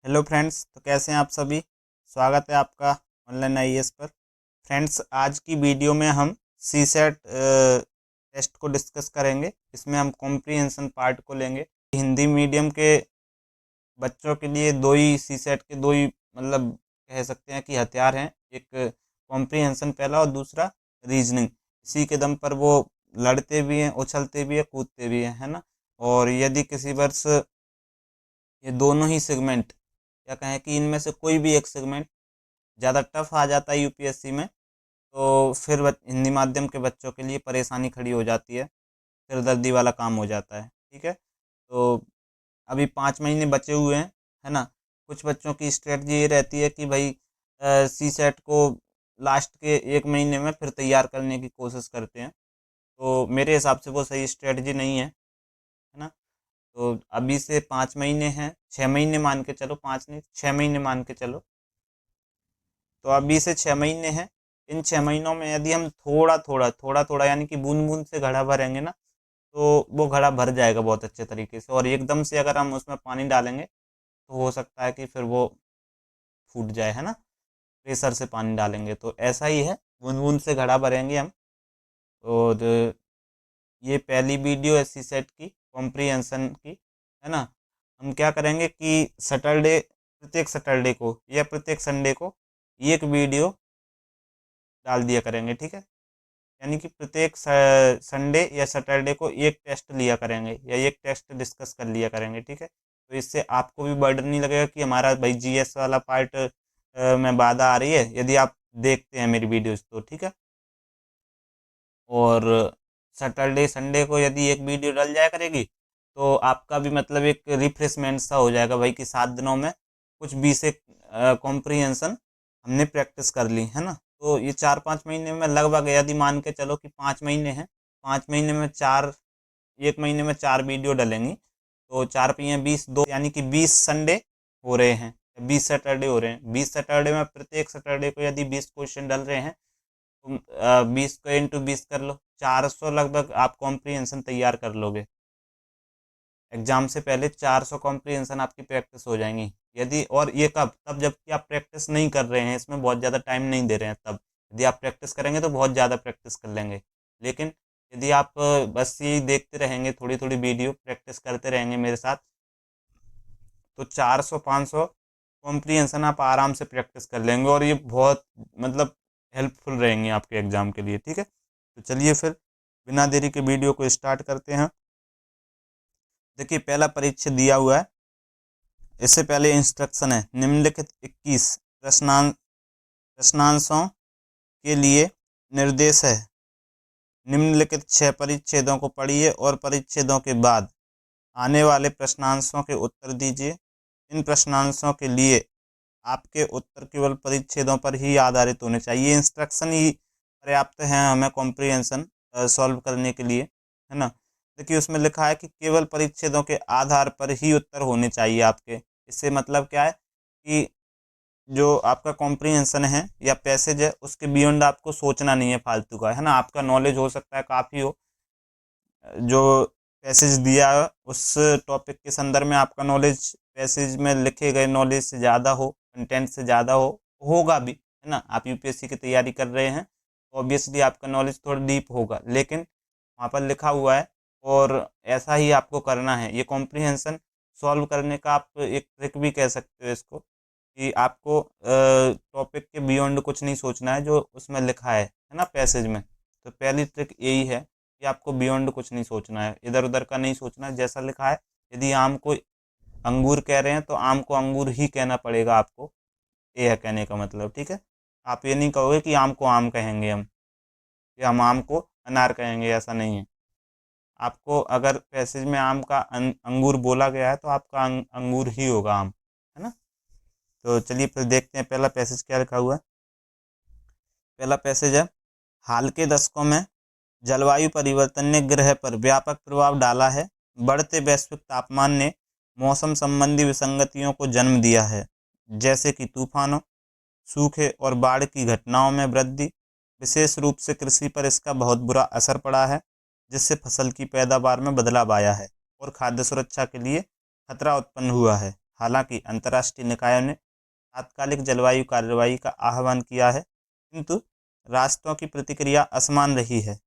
Hello friends, तो कैसे हैं आप सभी। स्वागत है आपका ऑनलाइन आईएएस पर। फ्रेंड्स, आज की वीडियो में हम सी सेट टेस्ट को डिस्कस करेंगे। इसमें हम कॉम्प्रीहेंशन पार्ट को लेंगे। हिंदी मीडियम के बच्चों के लिए दो ही सी सेट के दो ही मतलब कह सकते हैं कि हथियार हैं। एक कॉम्प्रीहेंशन पहला और दूसरा रीजनिंग। इसी के दम पर वो लड़ते भी हैं, उछलते भी हैं, कूदते भी हैं, है ना। और यदि किसी वर्ष ये दोनों ही सेगमेंट या कहें कि इनमें से कोई भी एक सेगमेंट ज़्यादा टफ आ जाता है यूपीएससी में, तो फिर हिंदी माध्यम के बच्चों के लिए परेशानी खड़ी हो जाती है, सिरदर्दी वाला काम हो जाता है। ठीक है, तो अभी 5 महीने बचे हुए हैं, है ना। कुछ बच्चों की स्ट्रेटजी ये रहती है कि भाई सी सेट को लास्ट के 1 महीने में फिर तैयार करने की कोशिश करते हैं। तो मेरे हिसाब से वो सही स्ट्रेटजी नहीं है ना। तो अभी से 5 महीने हैं, 6 महीने मान के चलो, 5 नहीं 6 महीने मान के चलो। तो अभी से 6 महीने हैं। इन 6 महीनों में यदि हम थोड़ा थोड़ा यानी कि बूंद बूंद से घड़ा भरेंगे ना, तो वो घड़ा भर जाएगा बहुत अच्छे तरीके से। और एकदम से अगर हम उसमें पानी डालेंगे तो हो सकता है कि फिर वो फूट जाए, है ना। प्रेशर से पानी डालेंगे तो ऐसा ही है, बूंद बूंद से घड़ा भरेंगे हम। और ये पहली वीडियो है सी सेट की कॉम्प्रीहेंशन की, है ना। हम क्या करेंगे कि सैटरडे, प्रत्येक सैटरडे को या प्रत्येक संडे को एक वीडियो डाल दिया करेंगे। ठीक है, यानी कि प्रत्येक संडे या सैटरडे को एक टेस्ट लिया करेंगे या एक टेस्ट डिस्कस कर लिया करेंगे। ठीक है, तो इससे आपको भी बर्डन नहीं लगेगा कि हमारा भाई जीएस वाला पार्ट में बाधा आ रही है, यदि आप देखते हैं मेरी वीडियोस तो। ठीक है, और सैटरडे संडे को यदि एक वीडियो डल जाया करेगी तो आपका भी मतलब एक रिफ्रेशमेंट सा हो जाएगा भाई कि 7 दिनों में कुछ बेसिक कॉम्प्रीहेंशन हमने प्रैक्टिस कर ली, है ना। तो ये 4-5 महीने में लगभग, यदि मान के चलो कि 5 महीने हैं, 5 महीने में चार, 1 महीने में 4 वीडियो डलेंगी, तो 4 5 20, 2 यानी कि 20 संडे हो रहे हैं, 20 सैटरडे हो रहे हैं। 20 सैटरडे में प्रत्येक सैटरडे को यदि 20 क्वेश्चन डल रहे हैं, तुम 20 को × 20 कर लो, 400 लगभग आप कॉम्प्रीहेंशन तैयार कर लोगे। एग्जाम से पहले 400 कॉम्प्रीहेंशन आपकी प्रैक्टिस हो जाएंगी। यदि, और ये कब, तब जबकि आप प्रैक्टिस नहीं कर रहे हैं, इसमें बहुत ज़्यादा टाइम नहीं दे रहे हैं, तब यदि आप प्रैक्टिस करेंगे तो बहुत ज़्यादा प्रैक्टिस कर लेंगे। लेकिन यदि आप बस ये देखते रहेंगे, थोड़ी थोड़ी वीडियो प्रैक्टिस करते रहेंगे मेरे साथ, तो 400-500 कॉम्प्रीहेंशन आप आराम से प्रैक्टिस कर लेंगे। और ये बहुत मतलब हेल्पफुल रहेंगे आपके एग्जाम के लिए। ठीक है, तो चलिए फिर बिना देरी के वीडियो को स्टार्ट करते हैं। देखिए, पहला परिच्छेद दिया हुआ है। इससे पहले इंस्ट्रक्शन है, निम्नलिखित 21 प्रश्नांशों के लिए निर्देश है। निम्नलिखित 6 परिच्छेदों को पढ़िए और परिच्छेदों के बाद आने वाले प्रश्नांशों के उत्तर दीजिए। इन प्रश्नांशों के लिए आपके उत्तर केवल परिच्छेदों पर ही आधारित होने चाहिए। इंस्ट्रक्शन ही पर्याप्त है हमें कॉम्प्रीहेंशन सॉल्व करने के लिए, है ना। देखिए, उसमें लिखा है कि केवल परिच्छेदों के आधार पर ही उत्तर होने चाहिए आपके। इससे मतलब क्या है कि जो आपका कॉम्प्रीहेंशन है या पैसेज है, उसके बियॉन्ड आपको सोचना नहीं है फालतू का, है ना। आपका नॉलेज हो सकता है काफ़ी हो, जो पैसेज दिया है उस टॉपिक के संदर्भ में आपका नॉलेज पैसेज में लिखे गए नॉलेज से ज़्यादा हो, कंटेंट से ज़्यादा हो, होगा भी, है ना। आप यूपीएससी की तैयारी कर रहे हैं तो ऑब्वियसली आपका नॉलेज थोड़ा डीप होगा, लेकिन वहाँ पर लिखा हुआ है और ऐसा ही आपको करना है। ये कॉम्प्रीहेंशन सॉल्व करने का आप एक ट्रिक भी कह सकते हो इसको, कि आपको टॉपिक के बियॉन्ड कुछ नहीं सोचना है जो उसमें लिखा है ना, पैसेज में। तो पहली ट्रिक यही है कि आपको बियॉन्ड कुछ नहीं सोचना है, इधर उधर का नहीं सोचना है, जैसा लिखा है। यदि आम को अंगूर कह रहे हैं तो आम को अंगूर ही कहना पड़ेगा आपको, ये है कहने का मतलब। ठीक है, आप ये नहीं कहोगे कि आम को आम कहेंगे हम, या हम आम को अनार कहेंगे, ऐसा नहीं है। आपको अगर पैसेज में आम का अंगूर बोला गया है तो आपका अंगूर ही होगा आम, है ना। तो चलिए फिर देखते हैं पहला पैसेज क्या लिखा हुआ है। पहला पैसेज है, हाल के दशकों में जलवायु परिवर्तन ने ग्रह पर व्यापक प्रभाव डाला है। बढ़ते वैश्विक तापमान ने मौसम संबंधी विसंगतियों को जन्म दिया है, जैसे कि तूफानों, सूखे और बाढ़ की घटनाओं में वृद्धि। विशेष रूप से कृषि पर इसका बहुत बुरा असर पड़ा है, जिससे फसल की पैदावार में बदलाव आया है और खाद्य सुरक्षा के लिए खतरा उत्पन्न हुआ है। हालांकि अंतर्राष्ट्रीय निकायों ने तात्कालिक जलवायु कार्रवाई का आह्वान किया है, किंतु राष्ट्रों की प्रतिक्रिया असमान रही है।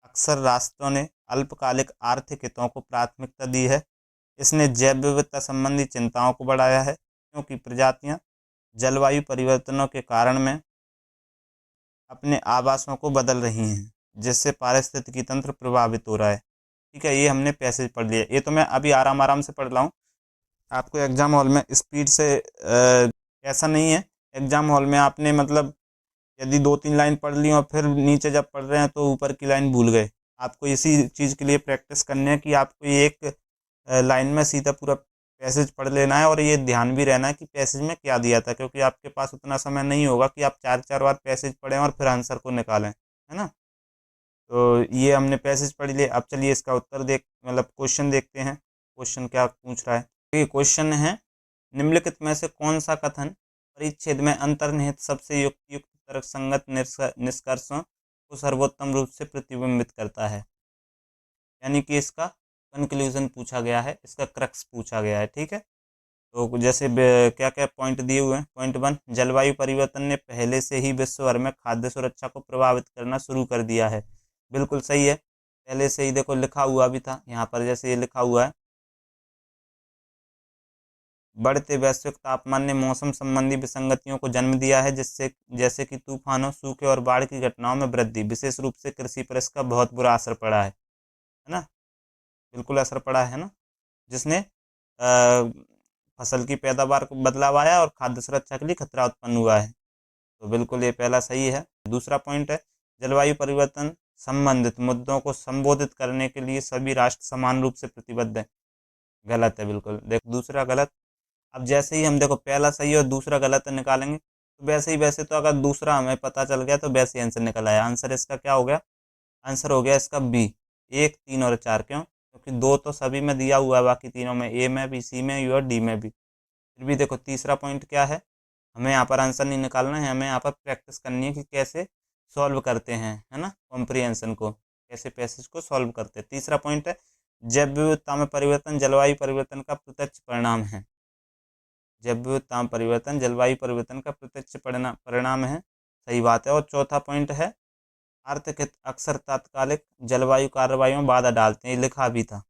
अक्सर राष्ट्रों ने अल्पकालिक आर्थिक हितों को प्राथमिकता दी है। इसने जैव विविधता संबंधी चिंताओं को बढ़ाया है, क्योंकि प्रजातियां जलवायु परिवर्तनों के कारण में अपने आवासों को बदल रही हैं, जिससे पारिस्थितिकी तंत्र प्रभावित हो रहा है। ठीक है, ये हमने पैसेज पढ़ लिया। ये तो मैं अभी आराम आराम से पढ़ रहा हूँ। आपको एग्जाम हॉल में स्पीड से ऐसा नहीं है। एग्जाम हॉल में आपने मतलब यदि 2-3 लाइन पढ़ ली और फिर नीचे जब पढ़ रहे हैं तो ऊपर की लाइन भूल गए। आपको इसी चीज़ के लिए प्रैक्टिस करनी है कि आपको ये एक लाइन में सीधा पूरा पैसेज पढ़ लेना है, और ये ध्यान भी रहना है कि पैसेज में क्या दिया था, क्योंकि आपके पास उतना समय नहीं होगा कि आप 4-4 बार पैसेज पढ़ें और फिर आंसर को निकालें, है ना। तो ये हमने पैसेज पढ़ लिए। अब चलिए इसका उत्तर मतलब क्वेश्चन देखते हैं। क्वेश्चन क्या पूछ रहा है। ये क्वेश्चन है, निम्नलिखित में से कौन सा कथन परिच्छेद में अंतर्निहित सबसे युक्त तर्कसंगत निष्कर्षों को सर्वोत्तम रूप से प्रतिबिंबित करता है। यानी कि इसका कंक्लूजन पूछा गया है, इसका क्रक्स पूछा गया है। ठीक है, तो जैसे क्या क्या पॉइंट दिए हुए हैं। पॉइंट 1, जलवायु परिवर्तन ने पहले से ही विश्व भर में खाद्य सुरक्षा को प्रभावित करना शुरू कर दिया है। बिल्कुल सही है, पहले से ही देखो लिखा हुआ भी था यहाँ पर, जैसे ये लिखा हुआ है, बढ़ते वैश्विक तापमान ने मौसम संबंधी विसंगतियों को जन्म दिया है, जिससे जैसे कि तूफानों, सूखे और बाढ़ की घटनाओं में वृद्धि। विशेष रूप से कृषि पर इसका बहुत बुरा असर पड़ा है ना। बिल्कुल असर पड़ा है ना, जिसने फसल की पैदावार को बदलाव आया और खाद्य सुरक्षा के लिए खतरा उत्पन्न हुआ है। तो बिल्कुल ये पहला सही है। दूसरा पॉइंट है, जलवायु परिवर्तन संबंधित मुद्दों को संबोधित करने के लिए सभी राष्ट्र समान रूप से प्रतिबद्ध हैं। गलत है, बिल्कुल देखो दूसरा गलत। अब जैसे ही हम देखो पहला सही और दूसरा गलत निकालेंगे, तो वैसे ही वैसे तो अगर दूसरा हमें पता चल गया तो वैसे ही आंसर निकल आया। आंसर इसका क्या हो गया, आंसर हो गया इसका बी, 1, 3 और 4। क्यों? क्योंकि 2 तो सभी में दिया हुआ है, बाकी तीनों में, ए में भी, सी में भी और डी में भी। फिर भी देखो तीसरा पॉइंट क्या है, हमें यहाँ पर आंसर नहीं निकालना है, हमें यहाँ पर प्रैक्टिस करनी है कि कैसे सॉल्व करते हैं, है ना, कॉम्प्रिहेंशन को, कैसे पैसेज को सॉल्व करते हैं। तीसरा पॉइंट है, जैव विविधता में परिवर्तन जलवायु परिवर्तन का प्रत्यक्ष परिणाम है। जैव विविधता में परिवर्तन जलवायु परिवर्तन का प्रत्यक्ष परिणाम है। सही बात है। और चौथा पॉइंट है, आर्थिक हित अक्सर तात्कालिक जलवायु कार्रवाई में बाधा डालते हैं। ये लिखा भी था,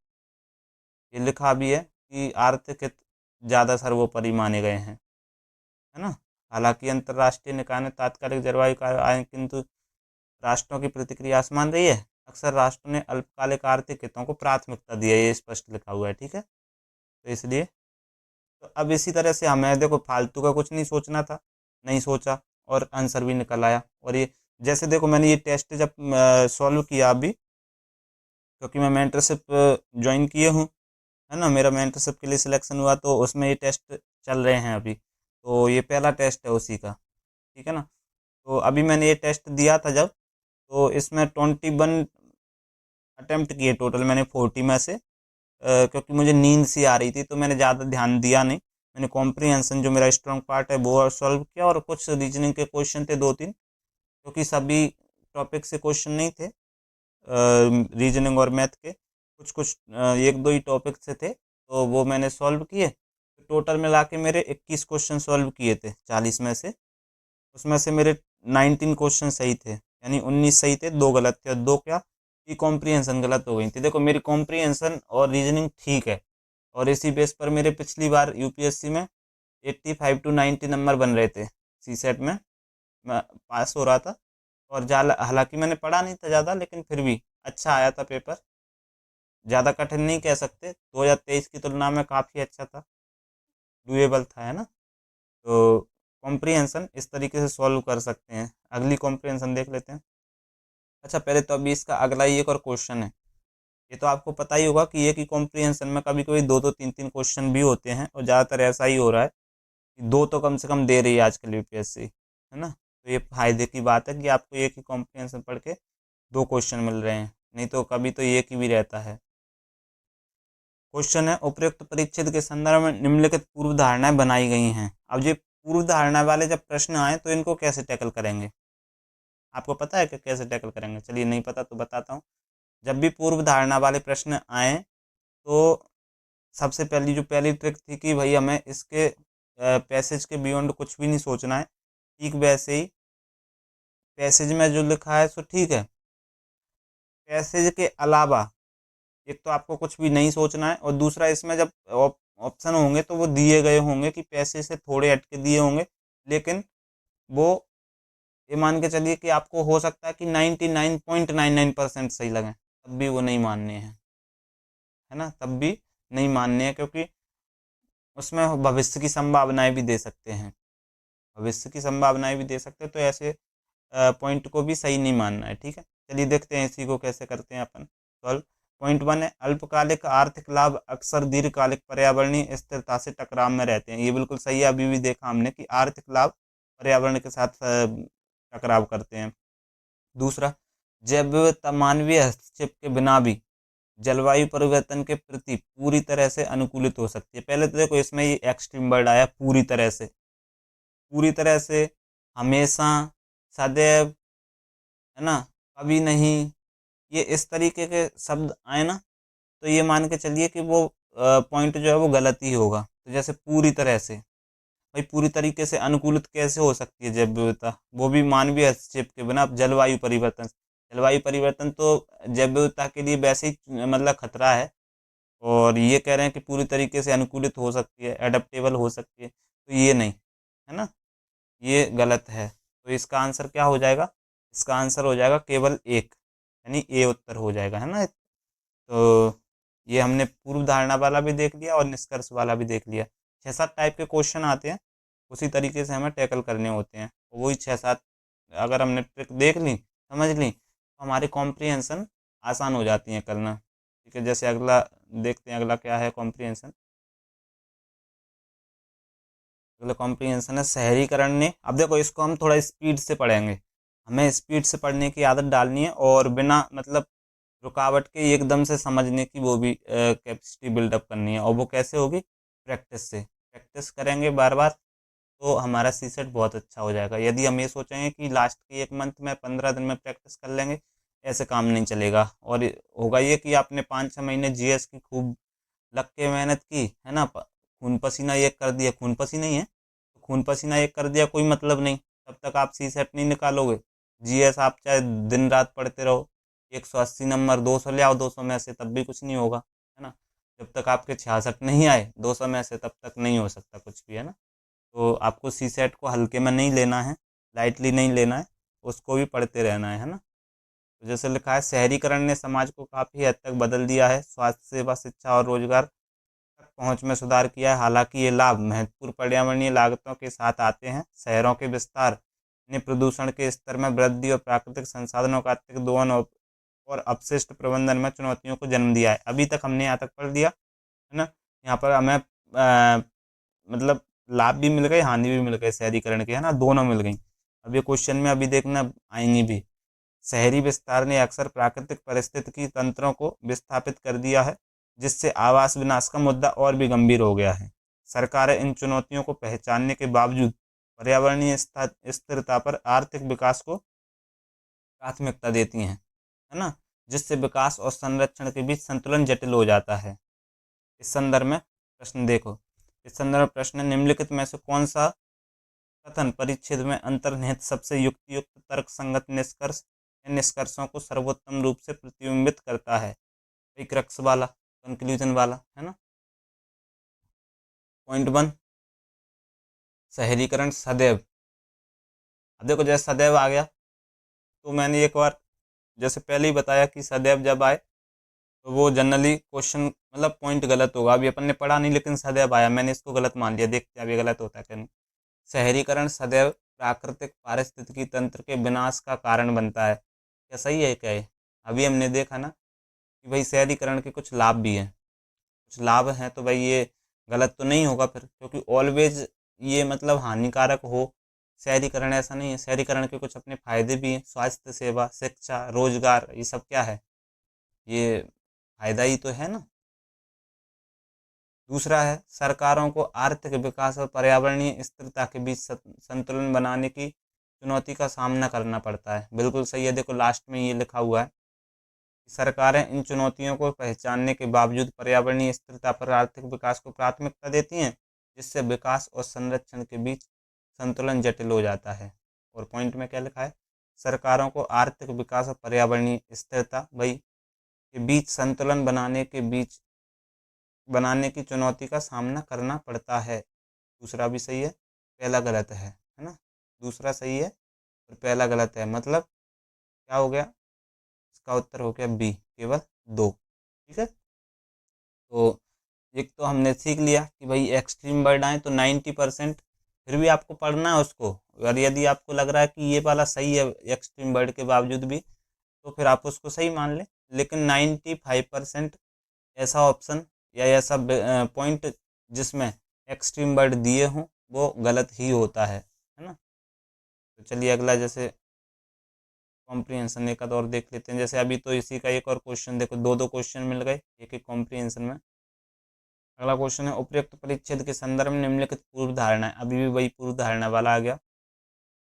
ये लिखा भी है कि आर्थिक हित ज़्यादा सर्वोपरि माने गए हैं, है ना। हालांकि अंतर्राष्ट्रीय निकाय ने तात्कालिक जलवायु कार्रवाई, किंतु राष्ट्रों की प्रतिक्रिया आसमान रही है। अक्सर राष्ट्रों ने अल्पकालिक आर्थिक हितों को प्राथमिकता दी है, ये स्पष्ट लिखा हुआ है। ठीक है, तो इसलिए तो अब इसी तरह से हमें देखो फालतू का कुछ नहीं सोचना था, नहीं सोचा और आंसर भी निकल आया। और ये जैसे देखो मैंने ये टेस्ट जब सॉल्व किया अभी, क्योंकि मैं मेंटरशिप ज्वाइन किए हूँ, है ना, मेरा मेंटरशिप के लिए सिलेक्शन हुआ, तो उसमें ये टेस्ट चल रहे हैं अभी। तो ये पहला टेस्ट है उसी का। ठीक है ना, तो अभी मैंने ये टेस्ट दिया था जब, तो इसमें 21 अटेम्प्ट किए टोटल मैंने 40 में से। क्योंकि मुझे नींद सी आ रही थी तो मैंने ज़्यादा ध्यान दिया नहीं। मैंने कॉम्प्रिहेंशन जो मेरा स्ट्रॉन्ग पार्ट है वो सॉल्व किया, और कुछ रीजनिंग के क्वेश्चन थे 2-3, क्योंकि सभी टॉपिक से क्वेश्चन नहीं थे, रीजनिंग और मैथ के कुछ कुछ 1-2 ही टॉपिक से थे, तो वो मैंने सॉल्व किए। तो टोटल मिला के मेरे 21 क्वेश्चन सॉल्व किए थे 40 में से। उसमें से मेरे 19 क्वेश्चन सही थे, यानी 19 सही थे, 2 गलत थे, और 2 क्या कि कॉम्प्रिहेंशन गलत हो गई थी। देखो मेरी कॉम्प्रिहेंशन और रीजनिंग ठीक है, और इसी बेस पर मेरे पिछली बार यूपीएससी में 85 to 90 नंबर बन रहे थे। सी सेट में मैं पास हो रहा था, और हालांकि मैंने पढ़ा नहीं था ज़्यादा, लेकिन फिर भी अच्छा आया था पेपर। ज़्यादा कठिन नहीं कह सकते, 2023 की तुलना में काफ़ी अच्छा था, डूएबल था, है ना। तो कॉम्प्रिहेंशन इस तरीके से सॉल्व कर सकते हैं। अगली कॉम्प्रिहेंशन देख लेते हैं। अच्छा, पहले तो अभी इसका अगला ही एक और क्वेश्चन है। ये तो आपको पता ही होगा कि एक ही कॉम्प्रिहेंशन में कभी कभी 2-2, 3-3 क्वेश्चन भी होते हैं, और ज़्यादातर ऐसा ही हो रहा है कि 2 तो कम से कम दे रही है आजकल यूपीएससी, है ना। तो ये फायदे की बात है कि आपको एक ही कॉम्प्रिहेंशन पढ़ के 2 क्वेश्चन मिल रहे हैं, नहीं तो कभी तो एक ही भी रहता है। क्वेश्चन है, उपयुक्त परिच्छेद के संदर्भ में निम्नलिखित पूर्व धारणाएं बनाई गई हैं। अब ये पूर्व धारणा वाले जब प्रश्न आए तो इनको कैसे टैकल करेंगे, आपको पता है कि कैसे टैकल करेंगे? चलिए, नहीं पता तो बताता हूँ। जब भी पूर्व धारणा वाले प्रश्न आए तो सबसे पहली जो पहली ट्रिक थी कि भाई हमें इसके पैसेज के बियॉन्ड कुछ भी नहीं सोचना है। ठीक वैसे ही पैसेज में जो लिखा है सो ठीक है, पैसेज के अलावा एक तो आपको कुछ भी नहीं सोचना है, और दूसरा इसमें जब ऑप्शन होंगे तो वो दिए गए होंगे कि पैसे से थोड़े हटके दिए होंगे, लेकिन वो ये मान के चलिए कि आपको हो सकता है कि 99.99% सही लगे, तब भी वो नहीं मानने हैं, है ना, तब भी नहीं मानने हैं, क्योंकि उसमें भविष्य की संभावनाएं भी दे सकते हैं, भविष्य की संभावनाएं भी दे सकते हैं, तो ऐसे पॉइंट को भी सही नहीं मानना है। ठीक है, चलिए देखते हैं इसी को कैसे करते हैं अपन सॉल्व। पॉइंट 1 है, अल्पकालिक आर्थिक लाभ अक्सर दीर्घकालिक पर्यावरणीय स्थिरता से टकराव में रहते हैं। ये बिल्कुल सही है, अभी भी देखा हमने कि आर्थिक लाभ पर्यावरण के साथ टकराव करते हैं। दूसरा, जैव विविधता मानवीय हस्तक्षेप के बिना भी जलवायु परिवर्तन के प्रति पूरी तरह से अनुकूलित हो सकती है। पहले तो देखो इसमें ये एक्सट्रीम वर्ड आया, पूरी तरह से, पूरी तरह से, हमेशा, सदैव, है ना, कभी नहीं, ये इस तरीके के शब्द आए ना, तो ये मान के चलिए कि वो पॉइंट जो है वो गलत ही होगा। तो जैसे पूरी तरह से, भाई पूरी तरीके से अनुकूलित कैसे हो सकती है जैव विविधता, वो भी मानवीय हस्तक्षेप के बिना जलवायु परिवर्तन। जलवायु परिवर्तन तो जैव विविधता के लिए वैसे ही मतलब खतरा है, और ये कह रहे हैं कि पूरी तरीके से अनुकूलित हो सकती है, एडेप्टेबल हो सकती है, तो ये नहीं, है ना, ये गलत है। तो इसका आंसर क्या हो जाएगा, इसका आंसर हो जाएगा केवल एक, यानी ए उत्तर हो जाएगा, है ना। तो ये हमने पूर्व धारणा वाला भी देख लिया और निष्कर्ष वाला भी देख लिया। 6-7 टाइप के क्वेश्चन आते हैं, उसी तरीके से हमें टैकल करने होते हैं, वही 6-7 अगर हमने ट्रिक देख ली, समझ ली, तो हमारी कॉम्प्रिहेंशन आसान हो जाती है करना। ठीक है, जैसे अगला देखते हैं, अगला क्या है कॉम्प्रिहेंशन। अगला कॉम्प्रिहेंशन है शहरीकरण ने, अब देखो इसको हम थोड़ा स्पीड से पढ़ेंगे, हमें स्पीड से पढ़ने की आदत डालनी है, और बिना मतलब रुकावट के एकदम से समझने की वो भी कैपेसिटी बिल्डअप करनी है। और वो कैसे होगी, प्रैक्टिस से, प्रैक्टिस करेंगे बार बार, तो हमारा सी सेट बहुत अच्छा हो जाएगा। यदि हम ये सोचेंगे कि लास्ट के 1 मंथ में 15 दिन में प्रैक्टिस कर लेंगे, ऐसे काम नहीं चलेगा। और होगा ये कि आपने 5-6 महीने जीएस की खूब लग के मेहनत की, है ना, खून पसीना एक कर दिया, खून पसीना ही है, तो खून पसीना एक कर दिया, कोई मतलब नहीं, तब तक आप सी सेट नहीं निकालोगे। जीएस आप चाहे दिन रात पढ़ते रहो, 180 नंबर 200 ले आओ 200 में से, तब भी कुछ नहीं होगा, है ना। जब तक आपके 66 नहीं आए 200 में से, तब तक नहीं हो सकता कुछ भी, है ना। तो आपको सी सेट को हल्के में नहीं लेना है, लाइटली नहीं लेना है, उसको भी पढ़ते रहना है ना। तो जैसे लिखा है, शहरीकरण ने समाज को काफ़ी हद तक बदल दिया है, स्वास्थ्य सेवा, शिक्षा और रोजगार तक पहुंच में सुधार किया है। हालांकि ये लाभ महत्वपूर्ण पर्यावरणीय लागतों के साथ आते हैं। शहरों के विस्तार ने प्रदूषण के स्तर में वृद्धि और प्राकृतिक संसाधनों का अत्यधिक दोहन और अपशिष्ट प्रबंधन में चुनौतियों को जन्म दिया है। अभी तक हमने यहाँ तक पढ़ दिया, है ना। यहाँ पर हमें मतलब लाभ भी मिल गए, हानि भी मिल गए शहरीकरण के, है ना, दोनों मिल गई। अब ये क्वेश्चन में अभी देखना आएंगी भी। शहरी विस्तार ने अक्सर प्राकृतिक पारिस्थितिकी तंत्रों को विस्थापित कर दिया है, जिससे आवास विनाश का मुद्दा और भी गंभीर हो गया है। सरकारें इन चुनौतियों को पहचानने के बावजूद पर्यावरणीय स्थिरता पर आर्थिक विकास को प्राथमिकता देती हैं, है ना, जिससे विकास और संरक्षण के बीच संतुलन जटिल हो जाता है। इस संदर्भ में प्रश्न देखो, इस संदर्भ में प्रश्न, निम्नलिखित में से कौन सा कथन परिच्छेद में अंतर्निहित सबसे युक्तियुक्त तर्क संगत निष्कर्ष या निष्कर्षों को सर्वोत्तम रूप से प्रतिबिंबित करता है। एक क्रक्स वाला, कंक्लूजन वाला, है ना। पॉइंट 1, शहरीकरण सदैव, अब देखो जैसे सदैव आ गया, तो मैंने एक बार जैसे पहले ही बताया कि सदैव जब आए तो वो जनरली क्वेश्चन मतलब पॉइंट गलत होगा। अभी अपन ने पढ़ा नहीं, लेकिन सदैव आया, मैंने इसको गलत मान लिया, देखते हैं अभी गलत होता है क्या नहीं। शहरीकरण सदैव प्राकृतिक पारिस्थितिकी तंत्र के विनाश का कारण बनता है, क्या सही है क्या ये? अभी हमने देखा ना कि भाई शहरीकरण के कुछ लाभ भी हैं, कुछ लाभ हैं, तो भाई ये गलत तो नहीं होगा फिर, क्योंकि ऑलवेज ये मतलब हानिकारक हो शहरीकरण, ऐसा नहीं है। शहरीकरण के कुछ अपने फायदे भी हैं, स्वास्थ्य सेवा, शिक्षा, रोजगार, ये सब क्या है, ये फायदा ही तो है ना। दूसरा है, सरकारों को आर्थिक विकास और पर्यावरणीय स्थिरता के बीच संतुलन बनाने की चुनौती का सामना करना पड़ता है, बिल्कुल सही है। देखो लास्ट में ये लिखा हुआ है सरकारें इन चुनौतियों को पहचानने के बावजूद पर्यावरणीय स्थिरता पर आर्थिक विकास को प्राथमिकता देती हैं, जिससे विकास और संरक्षण के बीच संतुलन जटिल हो जाता है। और पॉइंट में क्या लिखा है, सरकारों को आर्थिक विकास और पर्यावरणीय स्थिरता भाई के बीच संतुलन बनाने की चुनौती का सामना करना पड़ता है। दूसरा भी सही है, पहला गलत है ना। दूसरा सही है और पहला गलत है, मतलब क्या हो गया, इसका उत्तर हो गया बी, केवल 2। ठीक है, तो एक तो हमने सीख लिया कि भाई एक्सट्रीम वर्ड आए तो 90%, फिर भी आपको पढ़ना है उसको। और यदि आपको लग रहा है कि ये वाला सही है एक्सट्रीम वर्ड के बावजूद भी, तो फिर आप उसको सही मान लें। लेकिन 95% ऐसा ऑप्शन या ऐसा पॉइंट जिसमें एक्सट्रीम वर्ड दिए हों वो गलत ही होता है ना। तो चलिए अगला, जैसे कॉम्प्रीहेंशन एक और देख लेते हैं। जैसे अभी तो इसी का एक और क्वेश्चन देखो, दो दो क्वेश्चन मिल गए एक एक कॉम्प्रीहेंशन में। अगला क्वेश्चन है, उपयुक्त परिच्छेद के संदर्भ में निम्नलिखित पूर्व धारणा है। अभी भी वही पूर्व धारणा वाला आ गया।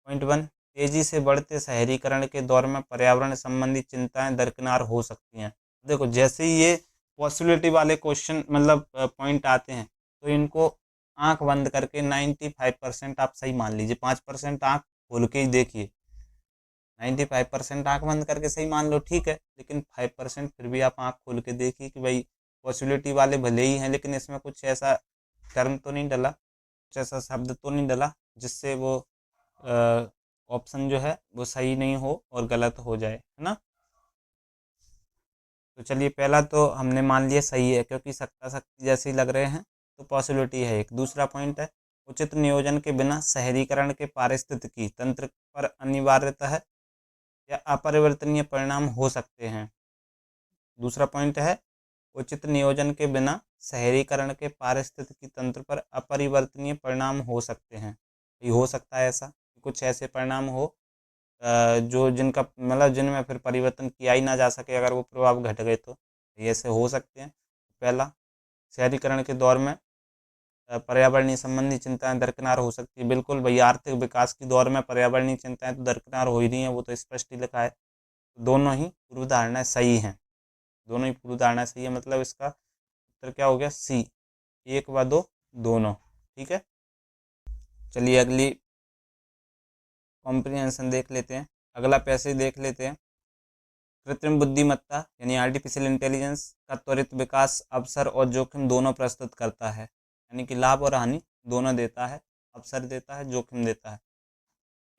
पॉइंट 1, तेजी से बढ़ते शहरीकरण के दौर में पर्यावरण संबंधी चिंताएं दरकिनार हो सकती हैं। देखो जैसे ही ये पॉसिबिलिटी वाले क्वेश्चन मतलब पॉइंट आते हैं, तो इनको आंख बंद करके 95% आप सही मान लीजिए। 5% आंख खोल के ही देखिए। 95% आंख बंद करके सही मान लो, ठीक है, लेकिन 5% फिर भी आप आंख खोल के देखिए कि भाई पॉसिबिलिटी वाले भले ही हैं, लेकिन इसमें कुछ ऐसा टर्म तो नहीं डला, कुछ ऐसा शब्द तो नहीं डला जिससे वो ऑप्शन जो है वो सही नहीं हो और गलत हो जाए, है ना। तो चलिए पहला तो हमने मान लिया सही है, क्योंकि सत्ता शक्ति जैसे ही लग रहे हैं, तो पॉसिबिलिटी है एक। दूसरा पॉइंट है, उचित नियोजन के बिना शहरीकरण के पारिस्थितिकी तंत्र पर अनिवार्यता है या अपरिवर्तनीय परिणाम हो सकते हैं। दूसरा पॉइंट है, उचित नियोजन के बिना शहरीकरण के पारिस्थितिकी तंत्र पर अपरिवर्तनीय परिणाम हो सकते हैं। ये हो सकता है ऐसा कि कुछ ऐसे परिणाम हो जो जिनका मतलब जिनमें फिर परिवर्तन किया ही ना जा सके, अगर वो प्रभाव घट गए तो ये ऐसे हो सकते हैं। पहला, शहरीकरण के दौर में पर्यावरणीय संबंधी चिंताएं दरकिनार हो सकती है। बिल्कुल भैया, आर्थिक विकास के दौर में पर्यावरणीय चिंताएं तो दरकिनार हो ही रही हैं, वो तो स्पष्ट ही लिखा है। दोनों ही पूर्व धारणाएं सही हैं, दोनों ही पूर्व धारणाएं सही है, मतलब इसका उत्तर क्या हो गया, सी, 1 व 2 दोनों। ठीक है, चलिए अगली कॉम्प्रिहेंशन देख लेते हैं। अगला पैसेज देख लेते हैं। कृत्रिम बुद्धिमत्ता यानी आर्टिफिशियल इंटेलिजेंस का त्वरित विकास अवसर और जोखिम दोनों प्रस्तुत करता है, यानी कि लाभ और हानि दोनों देता है, अवसर देता है, जोखिम देता है।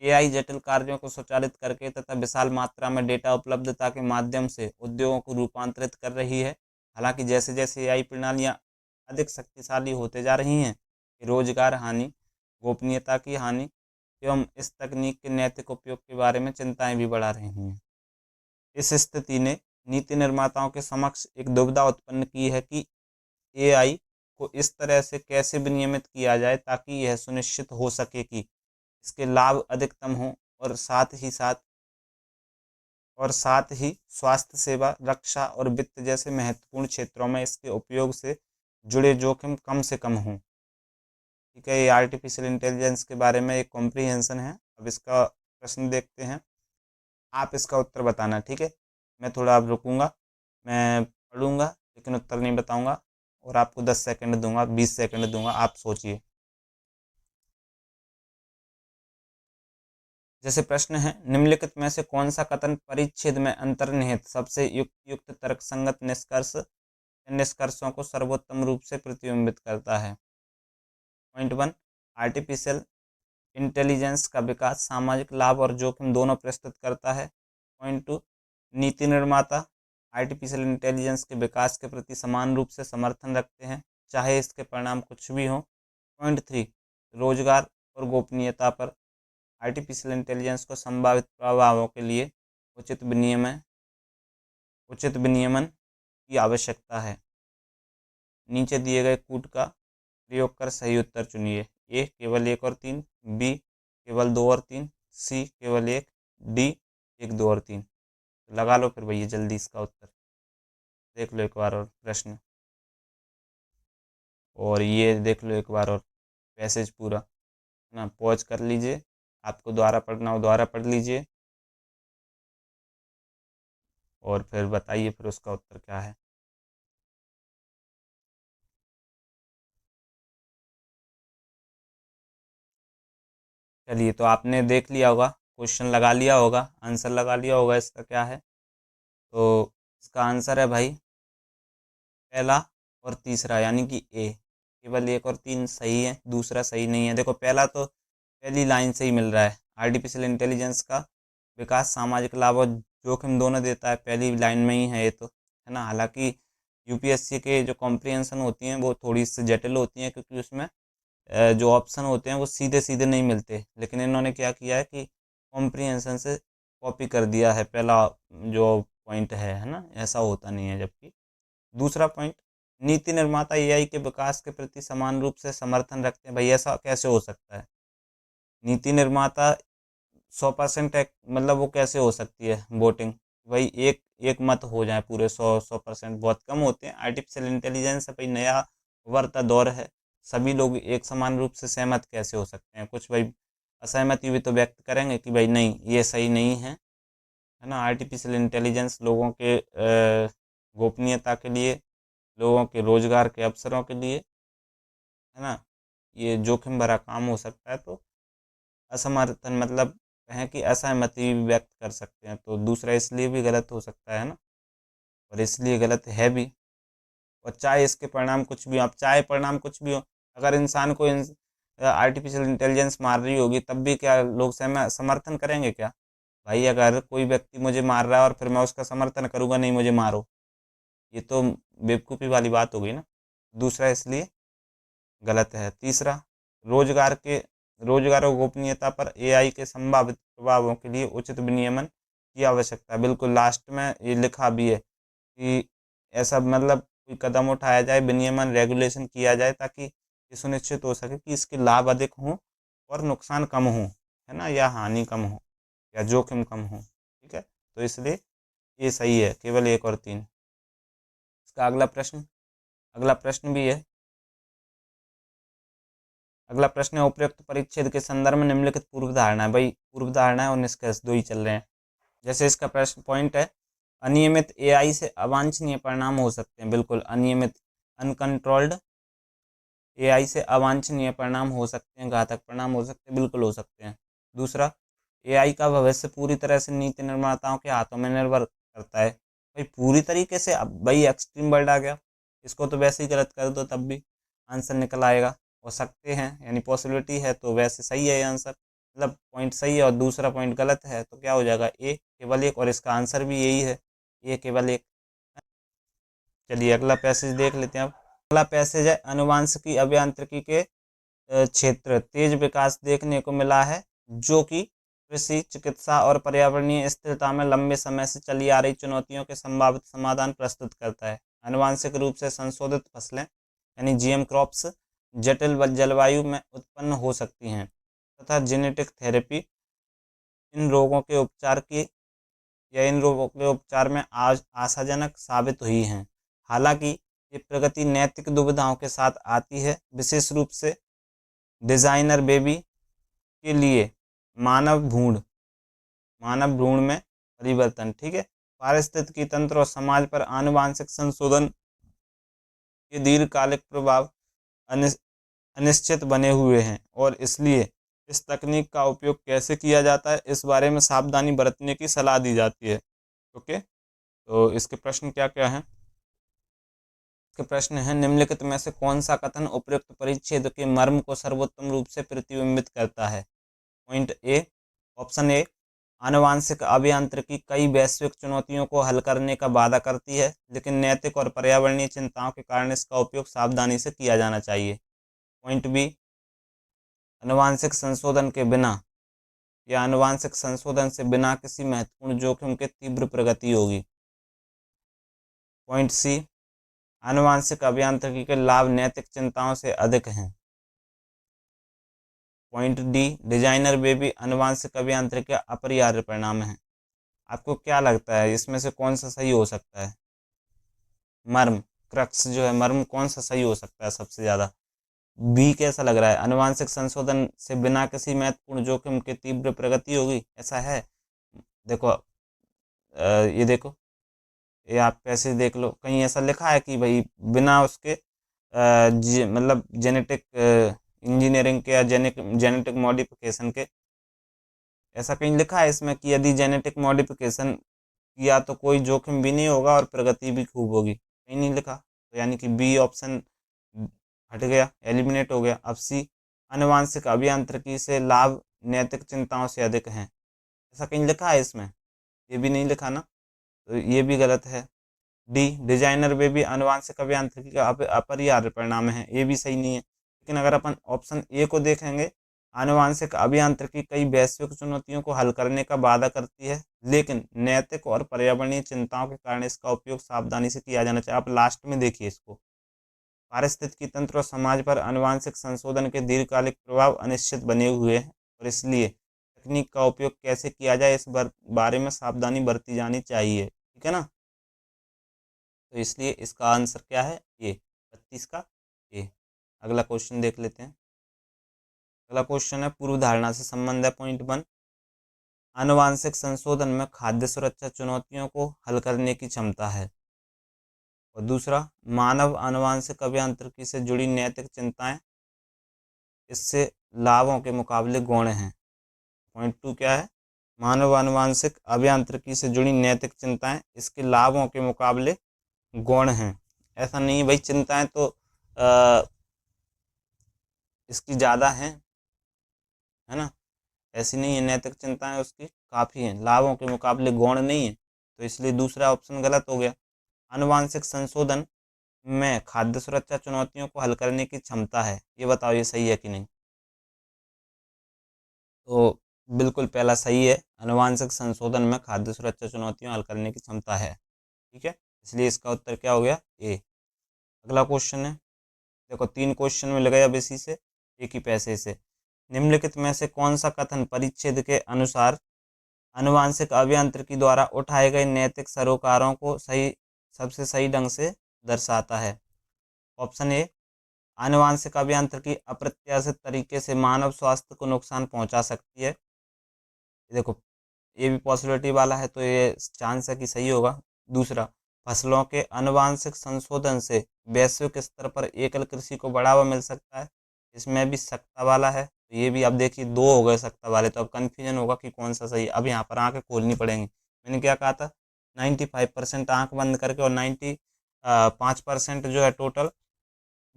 एआई जटिल कार्यों को स्वचालित करके तथा विशाल मात्रा में डेटा उपलब्धता के माध्यम से उद्योगों को रूपांतरित कर रही है। हालांकि जैसे जैसे एआई प्रणालियां अधिक शक्तिशाली होते जा रही हैं, रोजगार हानि, गोपनीयता की हानि एवं इस तकनीक के नैतिक उपयोग के बारे में चिंताएं भी बढ़ा रही हैं। इस स्थिति ने नीति निर्माताओं के समक्ष एक दुविधा उत्पन्न की है कि एआई को इस तरह से कैसे विनियमित किया जाए ताकि यह सुनिश्चित हो सके कि इसके लाभ अधिकतम हों और साथ ही स्वास्थ्य सेवा, रक्षा और वित्त जैसे महत्वपूर्ण क्षेत्रों में इसके उपयोग से जुड़े जोखिम कम से कम हों। ठीक है, ये आर्टिफिशियल इंटेलिजेंस के बारे में एक कॉम्प्रीहेंशन है। अब इसका प्रश्न देखते हैं, आप इसका उत्तर बताना। ठीक है, मैं थोड़ा अब रुकूंगा, मैं पढ़ूंगा लेकिन उत्तर नहीं बताऊंगा, और आपको 10 सेकंड दूंगा, 20 सेकंड दूंगा, आप सोचिए। जैसे प्रश्न है, निम्नलिखित में से कौन सा कथन परिच्छेद में अंतर्निहित सबसे युक्त तर्कसंगत निष्कर्ष या निष्कर्षों को सर्वोत्तम रूप से प्रतिबिंबित करता है। पॉइंट 1, आर्टिफिशियल इंटेलिजेंस का विकास सामाजिक लाभ और जोखिम दोनों प्रस्तुत करता है। पॉइंट 2, नीति निर्माता आर्टिफिशियल इंटेलिजेंस के विकास के प्रति समान रूप से समर्थन रखते हैं, चाहे इसके परिणाम कुछ भी हों। पॉइंट 3, रोजगार और गोपनीयता पर आर्टिफिशियल इंटेलिजेंस को संभावित प्रभावों के लिए उचित विनियमन की आवश्यकता है। नीचे दिए गए कूट का प्रयोग कर सही उत्तर चुनिए। ए केवल 1 और 3, बी केवल 2 और 3, सी केवल 1, डी 1, 2 और 3। लगा लो फिर भैया जल्दी इसका उत्तर, देख लो एक बार और प्रश्न, और ये देख लो एक बार और पैसेज पूरा ना, पॉज कर लीजिए, आपको दोबारा पढ़ना हो दोबारा पढ़ लीजिए। और फिर बताइए फिर उसका उत्तर क्या है। चलिए, तो आपने देख लिया होगा, क्वेश्चन लगा लिया होगा, आंसर लगा लिया होगा इसका क्या है। तो इसका आंसर है भाई पहला और तीसरा, यानी कि ए। केवल एक और तीन सही है, दूसरा सही नहीं है। देखो, पहला तो पहली लाइन से ही मिल रहा है, आर्टिफिशियल इंटेलिजेंस का विकास सामाजिक लाभ और जोखिम दोनों देता है, पहली लाइन में ही है ये तो, है ना। हालांकि यूपीएससी के जो कॉम्प्रिहेंशन होती हैं वो थोड़ी सी जटिल होती हैं, क्योंकि उसमें जो ऑप्शन होते हैं वो सीधे सीधे नहीं मिलते, लेकिन इन्होंने क्या किया है कि कॉम्प्रिहेंशन से कॉपी कर दिया है पहला जो पॉइंट है ना। ऐसा होता नहीं है। जबकि दूसरा पॉइंट, नीति निर्माता एआई के विकास के प्रति समान रूप से समर्थन रखते हैं। भाई ऐसा कैसे हो सकता है? नीति निर्माता 100% मतलब वो कैसे हो सकती है वोटिंग? भाई एक एक मत हो जाए पूरे 100% बहुत कम होते हैं। आर्टिफिशियल इंटेलिजेंस भाई नया उभरता दौर है, सभी लोग एक समान रूप से सहमत कैसे हो सकते हैं? कुछ भाई असहमति भी तो व्यक्त करेंगे कि भाई नहीं, ये सही नहीं है ना। आर्टिफिशियल इंटेलिजेंस लोगों के गोपनीयता के लिए, लोगों के रोजगार के अवसरों के लिए, है ना, ये जोखिम भरा काम हो सकता है। तो असमर्थन मतलब कहें कि असहमति भी व्यक्त कर सकते हैं। तो दूसरा इसलिए भी गलत हो सकता है ना, और इसलिए गलत है भी। और चाहे इसके परिणाम कुछ भी हो, अब चाहे परिणाम कुछ भी हो, अगर इंसान को आर्टिफिशियल इंटेलिजेंस मार रही होगी तब भी क्या लोग समर्थन करेंगे क्या? भाई अगर कोई व्यक्ति मुझे मार रहा है और फिर मैं उसका समर्थन करूंगा, नहीं मुझे मारो, ये तो बेवकूफ़ी वाली बात हो गई ना। दूसरा इसलिए गलत है। तीसरा, रोजगार के रोजगार और गोपनीयता पर एआई के संभावित प्रभावों के लिए उचित विनियमन की आवश्यकता है। बिल्कुल लास्ट में ये लिखा भी है कि ऐसा मतलब कोई कदम उठाया जाए, विनियमन रेगुलेशन किया जाए, ताकि ये सुनिश्चित हो सके कि इसके लाभ अधिक हों और नुकसान कम हो, है ना, या हानि कम हो, या जोखिम कम हो। ठीक है, तो इसलिए ये सही है, केवल एक और तीन। इसका अगला प्रश्न भी है। अगला प्रश्न है, उपयुक्त परिच्छेद के संदर्भ में निम्नलिखित पूर्व धारणा है। भाई पूर्व धारणा है और निष्कर्ष दो ही चल रहे हैं। जैसे इसका प्रश्न पॉइंट है, अनियमित एआई से अवांछनीय परिणाम हो सकते हैं। बिल्कुल, अनियमित अनकंट्रोल्ड एआई से अवांछनीय परिणाम हो सकते हैं, घातक परिणाम हो सकते हैं, बिल्कुल हो सकते हैं। दूसरा, एआई का भविष्य पूरी तरह से नीति निर्माताओं के हाथों में निर्भर करता है। भाई पूरी तरीके से, अब भाई एक्सट्रीम वर्ड आ गया, इसको तो वैसे ही गलत कर दो तब भी आंसर निकल आएगा। हो सकते हैं यानी पॉसिबिलिटी है, तो वैसे सही है ये आंसर, मतलब पॉइंट सही है और दूसरा पॉइंट गलत है, तो क्या हो जाएगा? ए केवल एक, और इसका आंसर भी यही है, ए केवल एक। चलिए अगला पैसेज देख लेते हैं अब। अगला पैसेज है, अनुवांशिकी अभियांत्रिकी के क्षेत्र तेज विकास देखने को मिला है, जो कि कृषि, चिकित्सा और पर्यावरणीय स्थिरता में लंबे समय से चली आ रही चुनौतियों के संभावित समाधान प्रस्तुत करता है। आनुवांशिक रूप से संशोधित फसलें यानी जीएम क्रॉप्स जटिल जलवायु में उत्पन्न हो सकती हैं, तथा जेनेटिक थेरेपी इन रोगों के उपचार की या इन रोगों के उपचार में आज आशाजनक साबित हुई हैं। हालांकि ये प्रगति नैतिक दुविधाओं के साथ आती है, विशेष रूप से डिजाइनर बेबी के लिए मानव भ्रूण में परिवर्तन। ठीक है, पारिस्थितिकी तंत्र और समाज पर आनुवांशिक संशोधन के दीर्घकालिक प्रभाव अनिश्चित बने हुए हैं, और इसलिए इस तकनीक का उपयोग कैसे किया जाता है इस बारे में सावधानी बरतने की सलाह दी जाती है। ओके, तो इसके प्रश्न क्या क्या हैं? इसके प्रश्न हैं, निम्नलिखित में से कौन सा कथन उपयुक्त परिच्छेद के मर्म को सर्वोत्तम रूप से प्रतिबिंबित करता है? पॉइंट ए, ऑप्शन ए, आनुवांशिक अभियांत्रिकी कई वैश्विक चुनौतियों को हल करने का वादा करती है, लेकिन नैतिक और पर्यावरणीय चिंताओं के कारण इसका उपयोग सावधानी से किया जाना चाहिए। पॉइंट बी, आनुवांशिक संशोधन के बिना या आनुवांशिक संशोधन से बिना किसी महत्वपूर्ण जोखिम के तीव्र प्रगति होगी। पॉइंट सी, आनुवांशिक अभियांत्रिकी के लाभ नैतिक चिंताओं से अधिक हैं। पॉइंट डी, डिजाइनर बेबी आनुवांशिक अभियांत्रिकी का अपरिहार्य परिणाम है। आपको क्या लगता है इसमें से कौन सा सही हो सकता है? मर्म, क्रक्स जो है, मर्म कौन सा सही हो सकता है सबसे ज़्यादा? बी कैसा लग रहा है? आनुवांशिक संशोधन से बिना किसी महत्वपूर्ण जोखिम के तीव्र प्रगति होगी, ऐसा है? देखो ये देखो, ये आप पैसे देख लो, कहीं ऐसा लिखा है कि भाई बिना उसके मतलब जेनेटिक इंजीनियरिंग के या जेनेटिक मॉडिफिकेशन के, ऐसा कहीं लिखा है इसमें कि यदि जेनेटिक मॉडिफिकेशन किया तो कोई जोखिम भी नहीं होगा और प्रगति भी खूब होगी? कहीं नहीं लिखा। तो यानी कि बी ऑप्शन हट गया, एलिमिनेट हो गया। अब सी, आनुवांशिक अभियांत्रिकी से लाभ नैतिक चिंताओं से अधिक हैं, ऐसा कहीं लिखा है इसमें? ये भी नहीं लिखा ना, तो ये भी गलत है। डी, डिजाइनर वे भी आनुवांशिक अभियांत्रिकी का अपरिहार्य परिणाम है, ये भी सही नहीं है। लेकिन अगर अपन ऑप्शन ए को देखेंगे, आनुवांशिक अभियांत्रिकी कई वैश्विक चुनौतियों को हल करने का वादा करती है, लेकिन नैतिक और पर्यावरणीय चिंताओं के कारण इसका उपयोग सावधानी से किया जाना चाहिए। आप लास्ट में देखिए इसको, पारिस्थितिकी तंत्र और समाज पर आनुवांशिक संशोधन के दीर्घकालिक प्रभाव अनिश्चित बने हुए हैं और इसलिए तकनीक का उपयोग कैसे किया जाए इस बारे में सावधानी बरती जानी चाहिए। ठीक है ना, तो इसलिए इसका आंसर क्या है? ए, 32 का ए। अगला क्वेश्चन देख लेते हैं। अगला क्वेश्चन है पूर्व धारणा से संबंध है, पॉइंट 1। आनुवांशिक संशोधन में खाद्य सुरक्षा चुनौतियों को हल करने की क्षमता है। और दूसरा, मानव आनुवांशिक अभियांत्रिकी से जुड़ी नैतिक चिंताएं इससे लाभों के मुकाबले गौण हैं। पॉइंट 2 क्या है? मानव आनुवांशिक अभियांत्रिकी से जुड़ी नैतिक चिंताएं इसके लाभों के मुकाबले गौण हैं। ऐसा नहीं है भाई, चिंताएं तो इसकी ज़्यादा हैं, है ना, ऐसी नहीं है। नैतिक चिंताएं उसकी काफ़ी हैं, लाभों के मुकाबले गौण नहीं है, तो इसलिए दूसरा ऑप्शन गलत हो गया। आनुवांशिक संशोधन में खाद्य सुरक्षा चुनौतियों को हल करने की क्षमता है, ये बताओ ये सही है कि नहीं? तो बिल्कुल पहला सही है, आनुवांशिक संशोधन में खाद्य सुरक्षा चुनौतियां हल करने की क्षमता है। ठीक है, इसलिए इसका उत्तर क्या हो गया? ए। अगला क्वेश्चन है, देखो 3 क्वेश्चन मिल गए अब इसी से, एक ही पैसे से। निम्नलिखित में से कौन सा कथन परिच्छेद के अनुसार आनुवांशिक अभियांत्रिकी द्वारा उठाए गए नैतिक सरोकारों को सबसे सही ढंग से दर्शाता है? ऑप्शन ए, आनुवांशिक अभियांत्रिकी अप्रत्याशित तरीके से मानव स्वास्थ्य को नुकसान पहुंचा सकती है। देखो ये भी पॉसिबिलिटी वाला है, तो ये चांस है कि सही होगा। दूसरा, फसलों के आनुवांशिक संशोधन से वैश्विक स्तर पर एकल कृषि को बढ़ावा मिल सकता है, इसमें भी सख्ता वाला है। तो ये भी अब देखिए 2 हो गए सख्ता वाले, तो अब कन्फ्यूजन होगा कि कौन सा सही। अब यहाँ पर आंखें खोलनी पड़ेंगी। मैंने क्या कहा था? 95% आंख बंद करके और 95% जो है टोटल,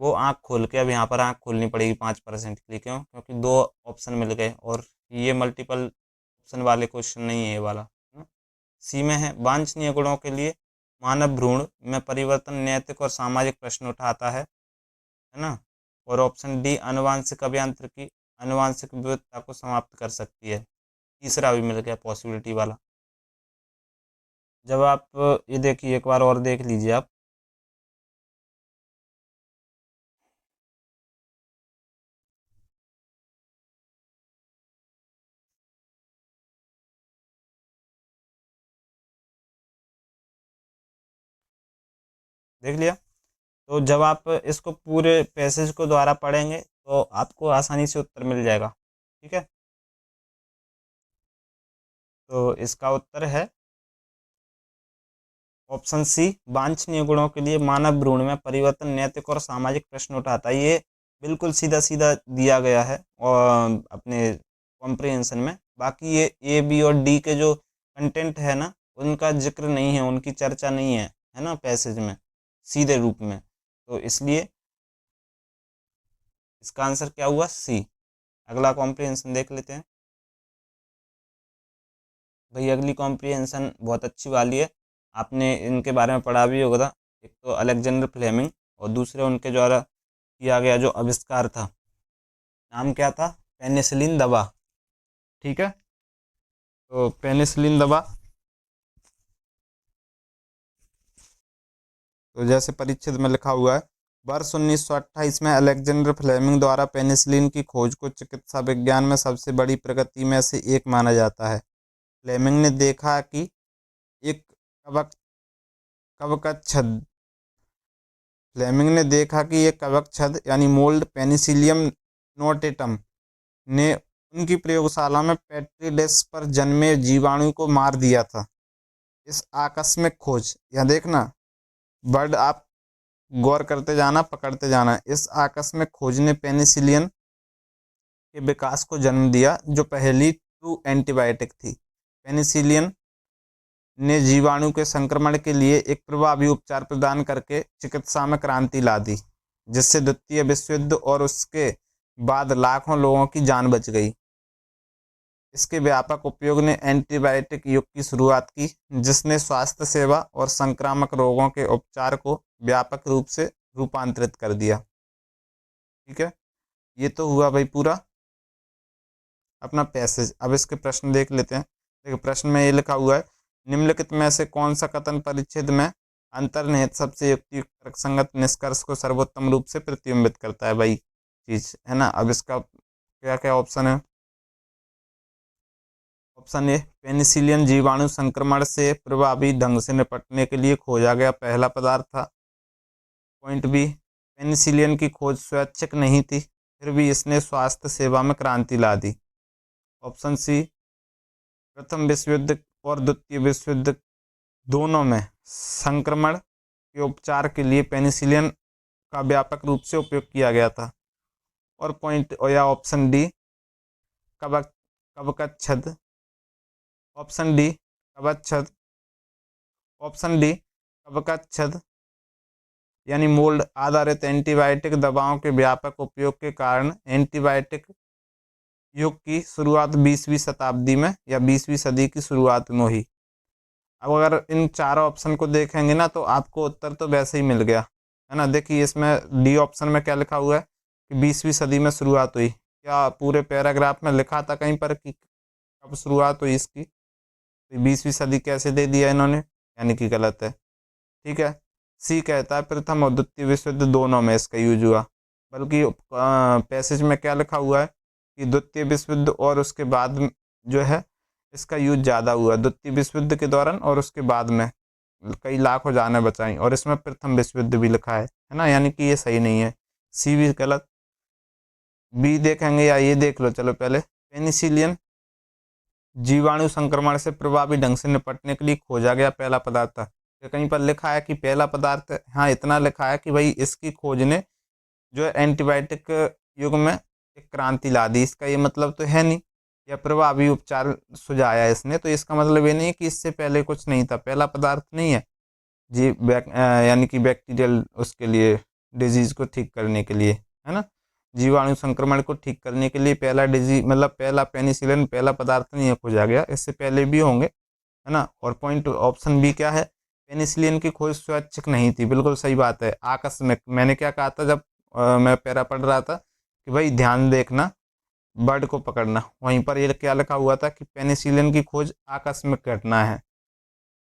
वो आंख खोल के। अब यहाँ पर आंख खोलनी पड़ेगी 5% के लिए, क्यों? क्योंकि 2 ऑप्शन मिल गए और ये मल्टीपल ऑप्शन वाले क्वेश्चन नहीं है ये वाला। सी में है, वांछनीय गुणों के लिए मानव भ्रूण में परिवर्तन नैतिक और सामाजिक प्रश्न उठाता है ना। और ऑप्शन डी, आनुवांशिक अभियांत्रिकी आनुवांशिक विविधता को समाप्त कर सकती है। तीसरा भी मिल गया पॉसिबिलिटी वाला। जब आप ये देखिए, एक बार और देख लीजिए आप, देख लिया? तो जब आप इसको पूरे पैसेज को द्वारा पढ़ेंगे तो आपको आसानी से उत्तर मिल जाएगा। ठीक है, तो इसका उत्तर है ऑप्शन सी, वांछनीय गुणों के लिए मानव भ्रूण में परिवर्तन नैतिक और सामाजिक प्रश्न उठाता है। ये बिल्कुल सीधा सीधा दिया गया है और अपने कॉम्प्रिहेंशन में। बाकी ये ए, बी और डी के जो कंटेंट है ना, उनका जिक्र नहीं है, उनकी चर्चा नहीं है ना पैसेज में सीधे रूप में। तो इसलिए इसका आंसर क्या हुआ? सी। अगला कॉम्प्रिहेंशन देख लेते हैं। भाई अगली कॉम्प्रिहेंशन बहुत अच्छी वाली है, आपने इनके बारे में पढ़ा भी होगा। एक तो अलेक्जेंडर फ्लेमिंग और दूसरे उनके द्वारा किया गया जो आविष्कार था, नाम क्या था? पेनिसिलिन दवा। ठीक है, तो पेनिसिलिन दवा, तो जैसे परिच्छेद में लिखा हुआ है, वर्ष 1928 में अलेक्जेंडर फ्लेमिंग द्वारा पेनिसिलिन की खोज को चिकित्सा विज्ञान में सबसे बड़ी प्रगति में से एक माना जाता है। फ्लेमिंग ने देखा कि एक कवक कवकच्छद फ्लेमिंग ने देखा कि ये कवकच्छद यानी मोल्ड पेनिसिलियम नोटेटम ने उनकी प्रयोगशाला में पेट्री डिश पर जन्मे जीवाणु को मार दिया था। इस आकस्मिक खोज, यह देखना वर्ड आप गौर करते जाना, पकड़ते जाना। इस आकस्मिक खोज ने पेनिसिलिन के विकास को जन्म दिया, जो पहली ट्रू एंटीबायोटिक थी। पेनिसिलिन ने जीवाणु के संक्रमण के लिए एक प्रभावी उपचार प्रदान करके चिकित्सा में क्रांति ला दी, जिससे द्वितीय विश्व युद्ध और उसके बाद लाखों लोगों की जान बच गई। इसके व्यापक उपयोग ने एंटीबायोटिक युग की शुरुआत की, जिसने स्वास्थ्य सेवा और संक्रामक रोगों के उपचार को व्यापक रूप से रूपांतरित कर दिया। ठीक है, ये तो हुआ भाई पूरा अपना पैसेज। अब इसके प्रश्न देख लेते हैं। देखिए प्रश्न में ये लिखा हुआ है, निम्नलिखित में से कौन सा कथन परिच्छेद में अंतर्निहित सबसे युक्तियुक्त तर्कसंगत निष्कर्ष को सर्वोत्तम रूप से प्रतिबिंबित करता है भाई चीज, है ना। अब इसका क्या क्या ऑप्शन है। ऑप्शन ए, पेनिसिलिन जीवाणु संक्रमण से प्रभावी ढंग से निपटने के लिए खोजा गया पहला पदार्थ था। पॉइंट बी, पेनिसिलिन की खोज स्वैच्छिक नहीं थी, फिर भी इसने स्वास्थ्य सेवा में क्रांति ला दी। ऑप्शन सी, प्रथम विश्व युद्ध और द्वितीय विश्व युद्ध दोनों में संक्रमण के उपचार के लिए पेनिसिलिन का व्यापक रूप से उपयोग किया गया था। और पॉइंट या ऑप्शन डी, कवकच्छद। ऑप्शन डी कवकच्छद। ऑप्शन डी कवकच्छद यानी मोल्ड आधारित एंटीबायोटिक दवाओं के व्यापक उपयोग के कारण एंटीबायोटिक युग की शुरुआत 20वीं शताब्दी में या 20वीं सदी की शुरुआत में हुई। अब अगर इन चारों ऑप्शन को देखेंगे ना, तो आपको उत्तर तो वैसे ही मिल गया, है ना। देखिए इसमें डी ऑप्शन में क्या लिखा हुआ है कि 20वीं सदी में शुरुआत हुई। क्या पूरे पैराग्राफ में लिखा था कहीं पर कि कब शुरुआत हुई इसकी? 20वीं सदी कैसे दे दिया इन्होंने, यानी कि गलत है। ठीक है, सी कहता है प्रथम और द्वितीय विश्व युद्ध दोनों में इसका यूज हुआ, बल्कि पैसेज में क्या लिखा हुआ है कि द्वितीय विश्व युद्ध और उसके बाद जो है इसका यूज ज़्यादा हुआ। द्वितीय विश्व युद्ध के दौरान और उसके बाद में कई लाखों जानें बचाई, और इसमें प्रथम विश्व युद्ध भी लिखा है ना, यानी कि ये सही नहीं है, सी भी गलत। बी देखेंगे या ये देख लो, चलो पहले पेनिसिलिन जीवाणु संक्रमण से प्रभावी ढंग से निपटने के लिए खोजा गया पहला पदार्थ था। तो कहीं पर लिखा है कि पहला पदार्थ, हाँ इतना लिखा है कि भाई इसकी खोज ने जो है एंटीबायोटिक युग में एक क्रांति ला दी। इसका ये मतलब तो है नहीं, या प्रभावी उपचार सुझाया इसने, तो इसका मतलब ये नहीं है कि इससे पहले कुछ नहीं था, पहला पदार्थ नहीं है जी। यानी कि बैक्टीरियल उसके लिए डिजीज को ठीक करने के लिए, है ना, जीवाणु संक्रमण को ठीक करने के लिए पहला डिजीज मतलब पहला पेनिसिलिन पहला पदार्थ नहीं है खोजा गया, इससे पहले भी होंगे, है ना। और पॉइंट ऑप्शन बी क्या है, पेनिसिलिन की खोज स्वैच्छिक नहीं थी, बिल्कुल सही बात है, आकस्मिक। मैंने क्या कहा था जब मैं पैरा पढ़ रहा था कि भाई ध्यान देखना, वर्ड को पकड़ना। वहीं पर ये क्या लिखा हुआ था कि पेनिसिलिन की खोज आकस्मिक घटना है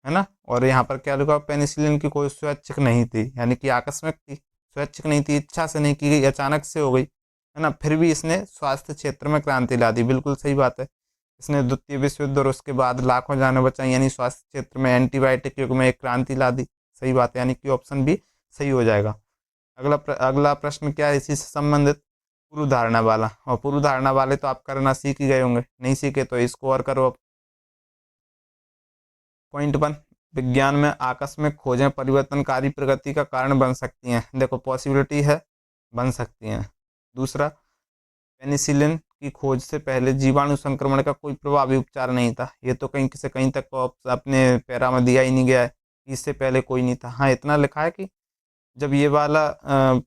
ना। और यहाँ पर क्या लिखा, पेनिसिलिन की खोज स्वैच्छिक नहीं थी, यानी कि आकस्मिक थी, स्वैच्छिक नहीं थी, इच्छा से नहीं की गई, अचानक से हो गई, है ना। फिर भी इसने स्वास्थ्य क्षेत्र में क्रांति ला दी, बिल्कुल सही बात है। इसने द्वितीय विश्व युद्ध और उसके बाद लाखों जानें बचाई, यानी स्वास्थ्य क्षेत्र में एंटीबायोटिक युग में एक क्रांति ला दी, सही बात है, यानी कि ऑप्शन बी सही हो जाएगा। अगला प्रश्न क्या है इसी से संबंधित, पूर्व धारणा वाला। और पूर्व धारणा वाले तो आप करना सीख ही गए होंगे, नहीं सीखे तो इसको और करो अब। पॉइंट 1, विज्ञान में आकस्मिक खोजें परिवर्तनकारी प्रगति का कारण बन सकती हैं। देखो पॉसिबिलिटी है, बन सकती हैं। दूसरा, पेनिसिलिन की खोज से पहले जीवाणु संक्रमण का कोई प्रभावी उपचार नहीं था। ये तो कहीं से कहीं तक अपने पैरा में दिया ही नहीं गया है, इससे पहले कोई नहीं था। हाँ इतना लिखा है कि जब ये वाला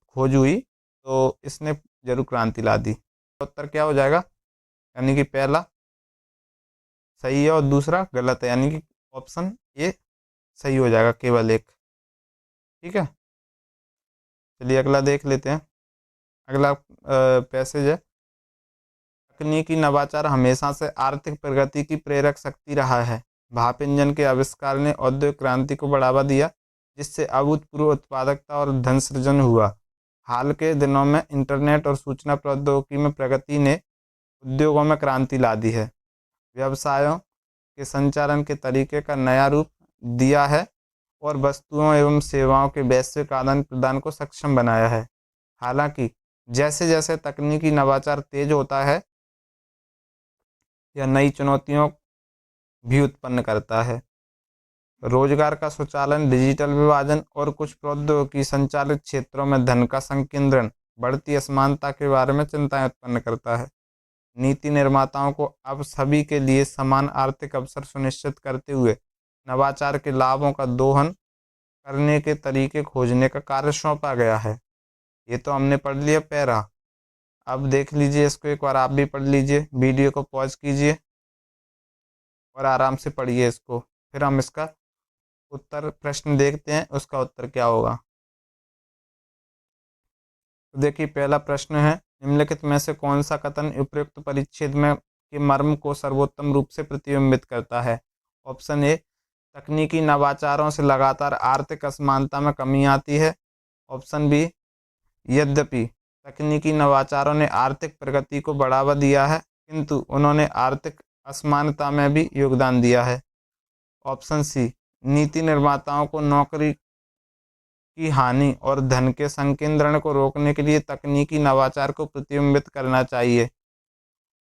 खोज हुई तो इसने जरूर क्रांति ला दी। उत्तर क्या हो जाएगा, यानी कि पहला सही है और दूसरा गलत है, यानी कि ऑप्शन ए सही हो जाएगा, केवल एक। ठीक है, चलिए अगला देख लेते हैं। अगला पैसेज है, तकनीकी नवाचार हमेशा से आर्थिक प्रगति की प्रेरक शक्ति रहा है। भाप इंजन के आविष्कार ने औद्योगिक क्रांति को बढ़ावा दिया, जिससे अभूतपूर्व उत्पादकता और धन सृजन हुआ। हाल के दिनों में इंटरनेट और सूचना प्रौद्योगिकी में प्रगति ने उद्योगों में क्रांति ला दी है, व्यवसायों के संचालन के तरीके का नया रूप दिया है और वस्तुओं एवं सेवाओं के वैश्विक आदान प्रदान को सक्षम बनाया है। हालांकि जैसे जैसे तकनीकी नवाचार तेज होता है, यह नई चुनौतियों भी उत्पन्न करता है। रोजगार का स्वचालन, डिजिटल विभाजन और कुछ प्रौद्योगिकी संचालित क्षेत्रों में धन का संकेंद्रण बढ़ती असमानता के बारे में चिंताएं उत्पन्न करता है। नीति निर्माताओं को अब सभी के लिए समान आर्थिक अवसर सुनिश्चित करते हुए नवाचार के लाभों का दोहन करने के तरीके खोजने का कार्य सौंपा गया है। ये तो हमने पढ़ लिया पैरा। अब देख लीजिए इसको, एक बार आप भी पढ़ लीजिए, वीडियो को पॉज कीजिए और आराम से पढ़िए इसको, फिर हम इसका उत्तर प्रश्न देखते हैं उसका उत्तर क्या होगा। तो देखिए पहला प्रश्न है, निम्नलिखित में से कौन सा कथन उपयुक्त परिच्छेद में के मर्म को सर्वोत्तम रूप से प्रतिबिंबित करता है। ऑप्शन ए, तकनीकी नवाचारों से लगातार आर्थिक असमानता में कमी आती है। ऑप्शन बी, यद्यपि तकनीकी नवाचारों ने आर्थिक प्रगति को बढ़ावा दिया है किंतु उन्होंने आर्थिक असमानता में भी योगदान दिया है। ऑप्शन सी, नीति निर्माताओं को नौकरी की हानि और धन के संकेंद्रण को रोकने के लिए तकनीकी नवाचार को प्रतिबिंबित करना चाहिए।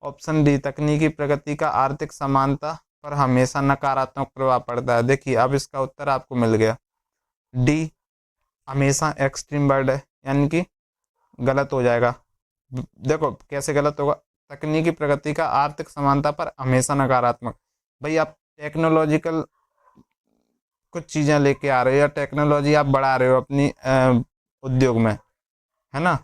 ऑप्शन डी, तकनीकी प्रगति का आर्थिक समानता पर हमेशा नकारात्मक प्रभाव पड़ता है। देखिए अब इसका उत्तर आपको मिल गया। डी हमेशा एक्सट्रीम वर्ड है, यानी कि गलत हो जाएगा। देखो कैसे गलत होगा, तकनीकी प्रगति का आर्थिक समानता पर हमेशा नकारात्मक। भाई आप टेक्नोलॉजिकल कुछ चीज़ें लेके आ रहे हो या टेक्नोलॉजी आप बढ़ा रहे हो अपनी उद्योग में, है ना,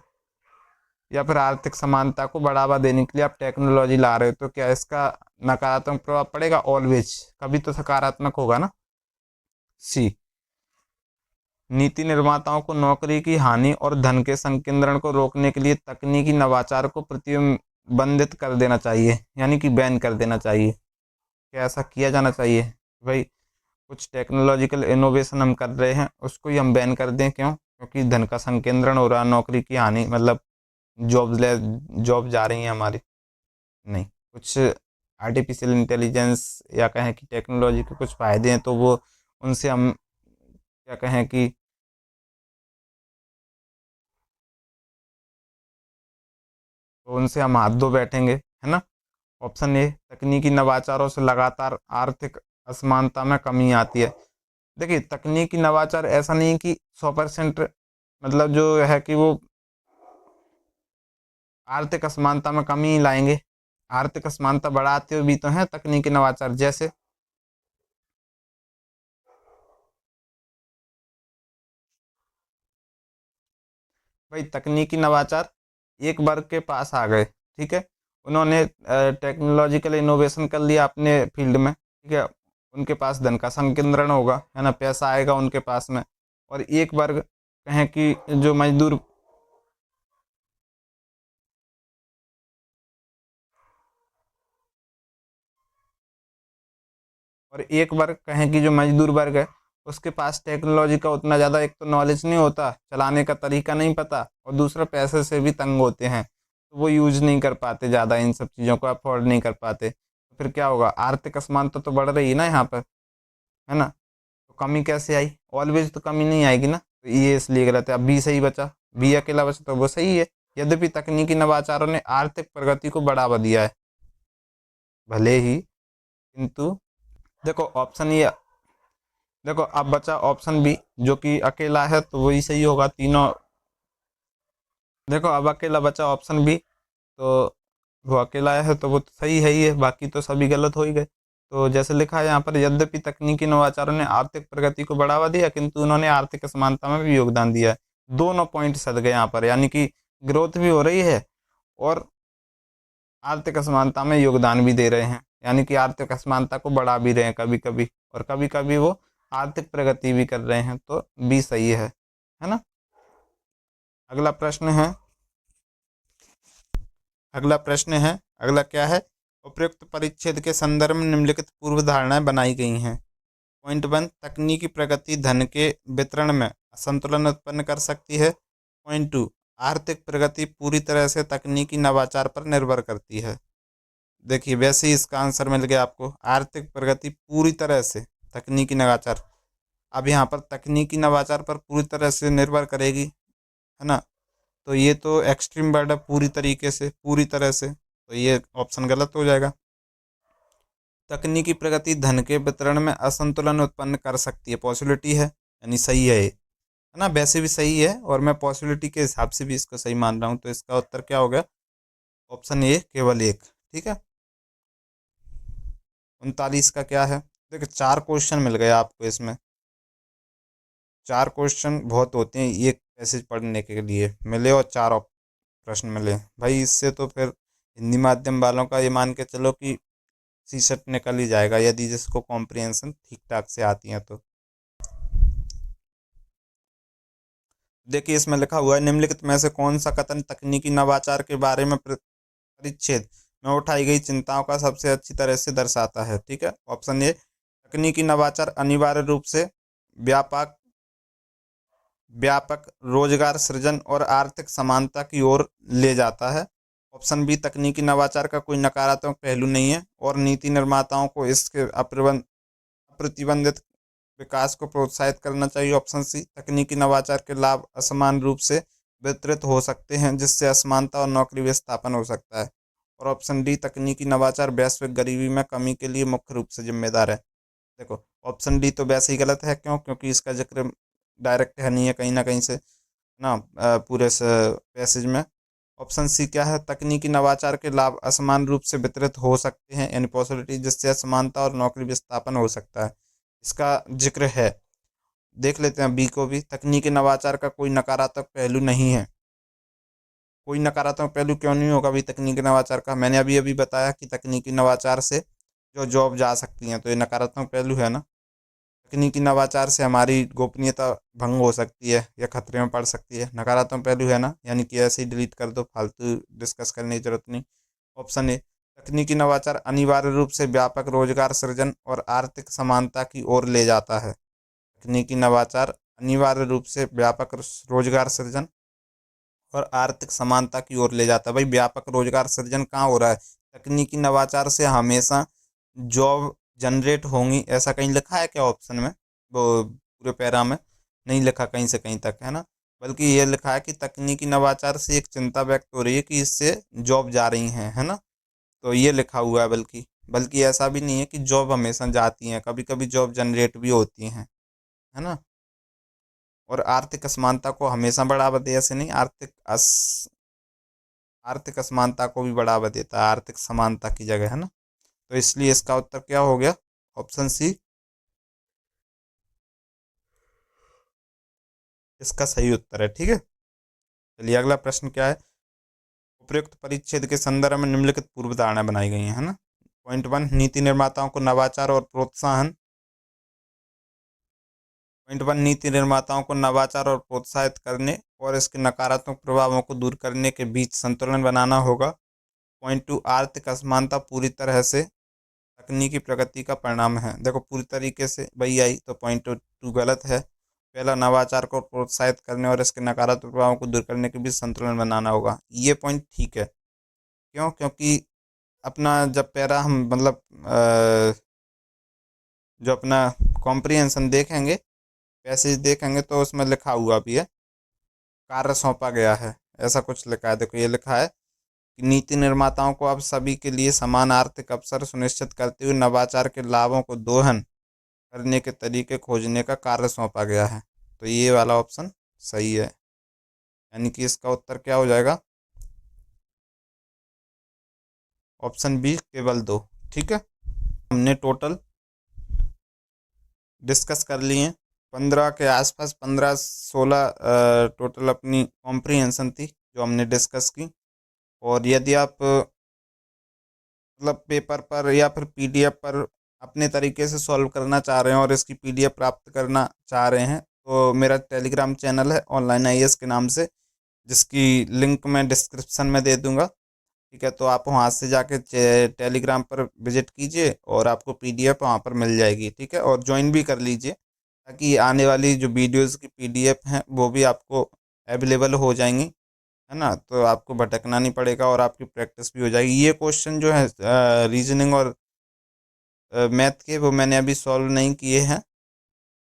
या फिर आर्थिक समानता को बढ़ावा देने के लिए आप टेक्नोलॉजी ला रहे हो, तो क्या इसका नकारात्मक प्रभाव पड़ेगा? ऑलवेज, कभी तो सकारात्मक होगा ना। सी, नीति निर्माताओं को नौकरी की हानि और धन के संकेंद्रण को रोकने के लिए तकनीकी नवाचार को प्रतिबंधित कर देना चाहिए, यानी कि बैन कर देना चाहिए। क्या ऐसा किया जाना चाहिए? भाई कुछ टेक्नोलॉजिकल इनोवेशन हम कर रहे हैं उसको ही हम बैन कर दें, क्यों? क्योंकि धन का संकेंद्रण हो रहा है, नौकरी की हानि, मतलब जॉब जा रही हैं हमारी। नहीं, कुछ आर्टिफिशियल इंटेलिजेंस या कहें कि टेक्नोलॉजी के कुछ फ़ायदे हैं तो वो उनसे हम क्या कहें कि तो उनसे हम हाथ धो बैठेंगे, है ना। ऑप्शन ए, तकनीकी नवाचारों से लगातार आर्थिक असमानता में कमी आती है। देखिए तकनीकी नवाचार ऐसा नहीं कि 100% मतलब जो है कि वो आर्थिक असमानता में कमी ही लाएंगे, आर्थिक असमानता बढ़ाते हुए भी तो हैं तकनीकी नवाचार। जैसे भाई तकनीकी नवाचार एक वर्ग के पास आ गए, ठीक है, उन्होंने टेक्नोलॉजिकल इनोवेशन कर लिया अपने फील्ड में, ठीक है, उनके पास धन का संकेंद्रण होगा, है ना, पैसा आएगा उनके पास में। और एक वर्ग कहें कि जो मजदूर और एक वर्ग कहें कि जो मजदूर वर्ग है उसके पास टेक्नोलॉजी का उतना ज़्यादा एक तो नॉलेज नहीं होता, चलाने का तरीका नहीं पता, और दूसरा पैसे से भी तंग होते हैं, तो वो यूज नहीं कर पाते, ज़्यादा इन सब चीज़ों को अफोर्ड नहीं कर पाते। तो फिर क्या होगा, आर्थिक असमानता तो बढ़ रही है ना यहाँ पर, है ना। तो कमी कैसे आई? ऑलवेज तो कमी नहीं आएगी ना, तो ये इसलिए गलत है। अब बी सही बचा, बी अकेला बचा तो वो सही है। यद्यपि तकनीकी नवाचारों ने आर्थिक प्रगति को बढ़ावा दिया है, भले ही, किंतु देखो ऑप्शन ये, देखो अब बचा ऑप्शन बी जो कि अकेला है तो वही सही होगा तीनों। देखो अब अकेला बचा ऑप्शन बी, तो वो अकेला है तो वो तो सही है ही है, बाकी तो सभी गलत हो ही गए। तो जैसे लिखा है यहाँ पर, यद्यपि तकनीकी नवाचारों ने आर्थिक प्रगति को बढ़ावा दिया किंतु उन्होंने आर्थिक असमानता में भी योगदान दिया है। दोनों पॉइंट सद गए यहाँ पर, यानी कि ग्रोथ भी हो रही है और आर्थिक असमानता में योगदान भी दे रहे हैं, यानी कि आर्थिक असमानता को बढ़ा भी रहे हैं कभी कभी, और कभी कभी वो आर्थिक प्रगति भी कर रहे हैं, तो बी सही है ना। अगला प्रश्न है, अगला प्रश्न है, अगला क्या है, उपयुक्त परिच्छेद के संदर्भ में निम्नलिखित पूर्व धारणाएं बनाई गई हैं। पॉइंट 1, तकनीकी प्रगति धन के वितरण में असंतुलन उत्पन्न कर सकती है। पॉइंट 2, आर्थिक प्रगति पूरी तरह से तकनीकी नवाचार पर निर्भर करती है। देखिए वैसे ही इसका आंसर मिल गया आपको, आर्थिक प्रगति पूरी तरह से तकनीकी नवाचार। अब यहाँ पर तकनीकी नवाचार पर पूरी तरह से निर्भर करेगी, है ना, तो ये तो एक्सट्रीम वर्ड है, पूरी तरीके से, पूरी तरह से, तो ये ऑप्शन गलत हो जाएगा। तकनीकी प्रगति धन के वितरण में असंतुलन उत्पन्न कर सकती है, पॉसिबिलिटी है, यानी सही है ये, है ना। वैसे भी सही है और मैं पॉसिबिलिटी के हिसाब से भी इसको सही मान रहा हूँ, तो इसका उत्तर क्या हो गया, ऑप्शन ए केवल एक। ठीक है, 39 का क्या है, देखिए 4 क्वेश्चन मिल गए आपको इसमें। 4 क्वेश्चन बहुत होते हैं एक पैसेज पढ़ने के लिए मिले और 4 प्रश्न मिले भाई, इससे तो फिर हिंदी माध्यम वालों का ये मान के चलो कि सीसेट निकल ही जाएगा, यदि जिसको कॉम्प्रिहेंशन ठीक ठाक से आती है तो। देखिए इसमें लिखा हुआ है, निम्नलिखित में से कौन सा कथन तकनीकी नवाचार के बारे में परिच्छेद में उठाई गई चिंताओं का सबसे अच्छी तरह से दर्शाता है। ठीक है, ऑप्शन ए, तकनीकी नवाचार अनिवार्य रूप से व्यापक व्यापक रोजगार सृजन और आर्थिक समानता की ओर ले जाता है। ऑप्शन बी, तकनीकी नवाचार का कोई नकारात्मक पहलू नहीं है और नीति निर्माताओं को इसके अप्रतिबंधित विकास को प्रोत्साहित करना चाहिए। ऑप्शन सी, तकनीकी नवाचार के लाभ असमान रूप से वितरित हो सकते हैं जिससे असमानता और नौकरी विस्थापन हो सकता है। और ऑप्शन डी, तकनीकी नवाचार वैश्विक गरीबी में कमी के लिए मुख्य रूप से जिम्मेदार है। देखो ऑप्शन डी तो वैसे ही गलत है, क्यों, क्योंकि इसका जिक्र डायरेक्ट है नहीं है कहीं ना कहीं से ना, पूरे पैसेज में। ऑप्शन सी क्या है, तकनीकी नवाचार के लाभ असमान रूप से वितरित हो सकते हैं, यानी पॉसिबिलिटी, जिससे असमानता और नौकरी विस्थापन हो सकता है, इसका जिक्र है। देख लेते हैं बी को भी, तकनीकी नवाचार का कोई नकारात्मक पहलू नहीं है। कोई नकारात्मक पहलू क्यों नहीं होगा भी तकनीकी नवाचार का, मैंने अभी अभी बताया कि तकनीकी नवाचार से जो जॉब जा सकती हैं, तो ये नकारात्मक पहलू है ना। तकनीकी नवाचार से हमारी गोपनीयता भंग हो सकती है या खतरे में पड़ सकती है, नकारात्मक पहलू है ना, यानी कि ऐसे ही डिलीट कर दो, फालतू डिस्कस करने की जरूरत नहीं। ऑप्शन ए, तकनीकी नवाचार अनिवार्य रूप से व्यापक रोजगार सृजन और आर्थिक समानता की ओर ले जाता है। तकनीकी नवाचार अनिवार्य रूप से व्यापक रोजगार सृजन और आर्थिक समानता की ओर ले जाता है। भाई व्यापक रोजगार सृजन कहाँ हो रहा है, तकनीकी नवाचार से हमेशा जॉब जनरेट होंगी, ऐसा कहीं लिखा है क्या ऑप्शन में, वो पूरे पैरा में नहीं लिखा कहीं से कहीं तक, है ना। बल्कि ये लिखा है कि तकनीकी नवाचार से एक चिंता व्यक्त हो रही है कि इससे जॉब जा रही हैं, है ना। तो ये लिखा हुआ है, बल्कि बल्कि ऐसा भी नहीं है कि जॉब हमेशा जाती हैं, कभी कभी जॉब जनरेट भी होती हैं, है ना। और आर्थिक असमानता को हमेशा बढ़ावा दे, ऐसे नहीं, आर्थिक असमानता को भी बढ़ावा देता है आर्थिक समानता की जगह, है ना। तो इसलिए इसका उत्तर क्या हो गया, ऑप्शन सी इसका सही उत्तर है। ठीक है, चलिए अगला प्रश्न क्या है, उपयुक्त परिच्छेद के संदर्भ में निम्नलिखित पूर्व धारणा बनाई गई है ना। पॉइंट 1, नीति निर्माताओं को नवाचार और प्रोत्साहन। पॉइंट 1, नीति निर्माताओं को नवाचार और प्रोत्साहित करने और इसके नकारात्मक प्रभावों को दूर करने के बीच संतुलन बनाना होगा। पॉइंट 2, आर्थिक असमानता पूरी तरह से तकनीकी प्रगति का परिणाम है। देखो पूरी तरीके से वही आई, तो पॉइंट 2 गलत है। पहला, नवाचार को प्रोत्साहित करने और इसके नकारात्मक प्रभावों को दूर करने के बीच संतुलन बनाना होगा, ये पॉइंट ठीक है। क्यों, क्योंकि अपना जब पैरा हम मतलब जो अपना कॉम्प्रिहेंशन देखेंगे, पैसेज देखेंगे, तो उसमें लिखा हुआ भी है, कार्य सौंपा गया है, ऐसा कुछ लिखा है। देखो ये लिखा है कि नीति निर्माताओं को अब सभी के लिए समान आर्थिक अवसर सुनिश्चित करते हुए नवाचार के लाभों को दोहन करने के तरीके खोजने का कार्य सौंपा गया है। तो ये वाला ऑप्शन सही है, यानी कि इसका उत्तर क्या हो जाएगा, ऑप्शन बी केवल 2। ठीक है, हमने टोटल डिस्कस कर लिए 15 के आसपास, 15-16 टोटल अपनी कॉम्प्रिहेंशन थी जो हमने डिस्कस की। और यदि आप मतलब पेपर पर या फिर पीडीएफ पर अपने तरीके से सॉल्व करना चाह रहे हैं और इसकी पीडीएफ प्राप्त करना चाह रहे हैं, तो मेरा टेलीग्राम चैनल है ऑनलाइन आईएएस के नाम से, जिसकी लिंक मैं डिस्क्रिप्शन में दे दूंगा। ठीक है, तो आप वहाँ से जाके टेलीग्राम पर विजिट कीजिए और आपको पीडीएफ वहाँ पर मिल जाएगी। ठीक है, और ज्वाइन भी कर लीजिए ताकि आने वाली जो वीडियोस की पीडीएफ हैं वो भी आपको अवेलेबल हो जाएंगी, है ना। तो आपको भटकना नहीं पड़ेगा और आपकी प्रैक्टिस भी हो जाएगी। ये क्वेश्चन जो है रीजनिंग और मैथ के, वो मैंने अभी सॉल्व नहीं किए हैं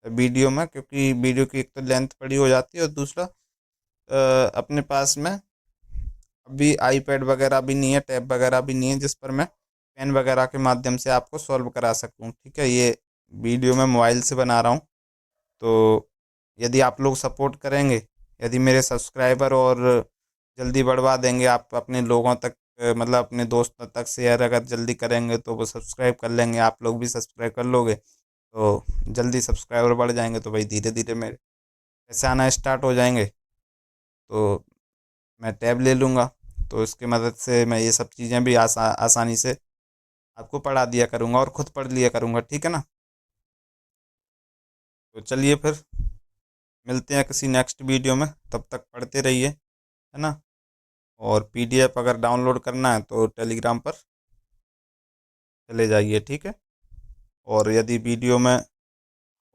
वीडियो में, क्योंकि वीडियो की एक तो लेंथ बड़ी हो जाती है और दूसरा अपने पास में अभी आईपैड वगैरह भी नहीं है, टैब वगैरह भी नहीं है जिस पर मैं पेन वगैरह के माध्यम से आपको सॉल्व करा सकूं। ठीक है, ये वीडियो मैं मोबाइल से बना रहा हूँ, तो यदि आप लोग सपोर्ट करेंगे, यदि मेरे सब्सक्राइबर और जल्दी बढ़वा देंगे, आप अपने लोगों तक मतलब अपने दोस्तों तक शेयर अगर जल्दी करेंगे तो वो सब्सक्राइब कर लेंगे, आप लोग भी सब्सक्राइब कर लोगे तो जल्दी सब्सक्राइबर बढ़ जाएंगे, तो भाई धीरे धीरे मेरे पैसे आना स्टार्ट हो जाएंगे। तो मैं टैब ले लूँगा, तो इसकी मदद से मैं ये सब चीज़ें भी आसानी से आपको पढ़ा दिया करूँगा और ख़ुद पढ़ लिया करूँगा। ठीक है ना, तो चलिए फिर मिलते हैं किसी नेक्स्ट वीडियो में, तब तक पढ़ते रहिए, है ना। और पीडीएफ अगर डाउनलोड करना है तो टेलीग्राम पर चले जाइए। ठीक है, और यदि वीडियो में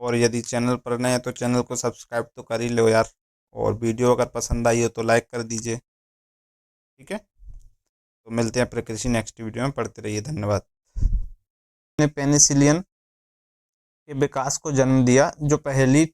और यदि चैनल पर नए हैं तो चैनल को सब्सक्राइब तो कर ही लो यार, और वीडियो अगर पसंद आई हो तो लाइक कर दीजिए। ठीक है, तो मिलते हैं फिर किसी नेक्स्ट वीडियो में, पढ़ते रहिए, धन्यवाद। ने पेनिसिलिन के विकास को जन्म दिया, जो पहली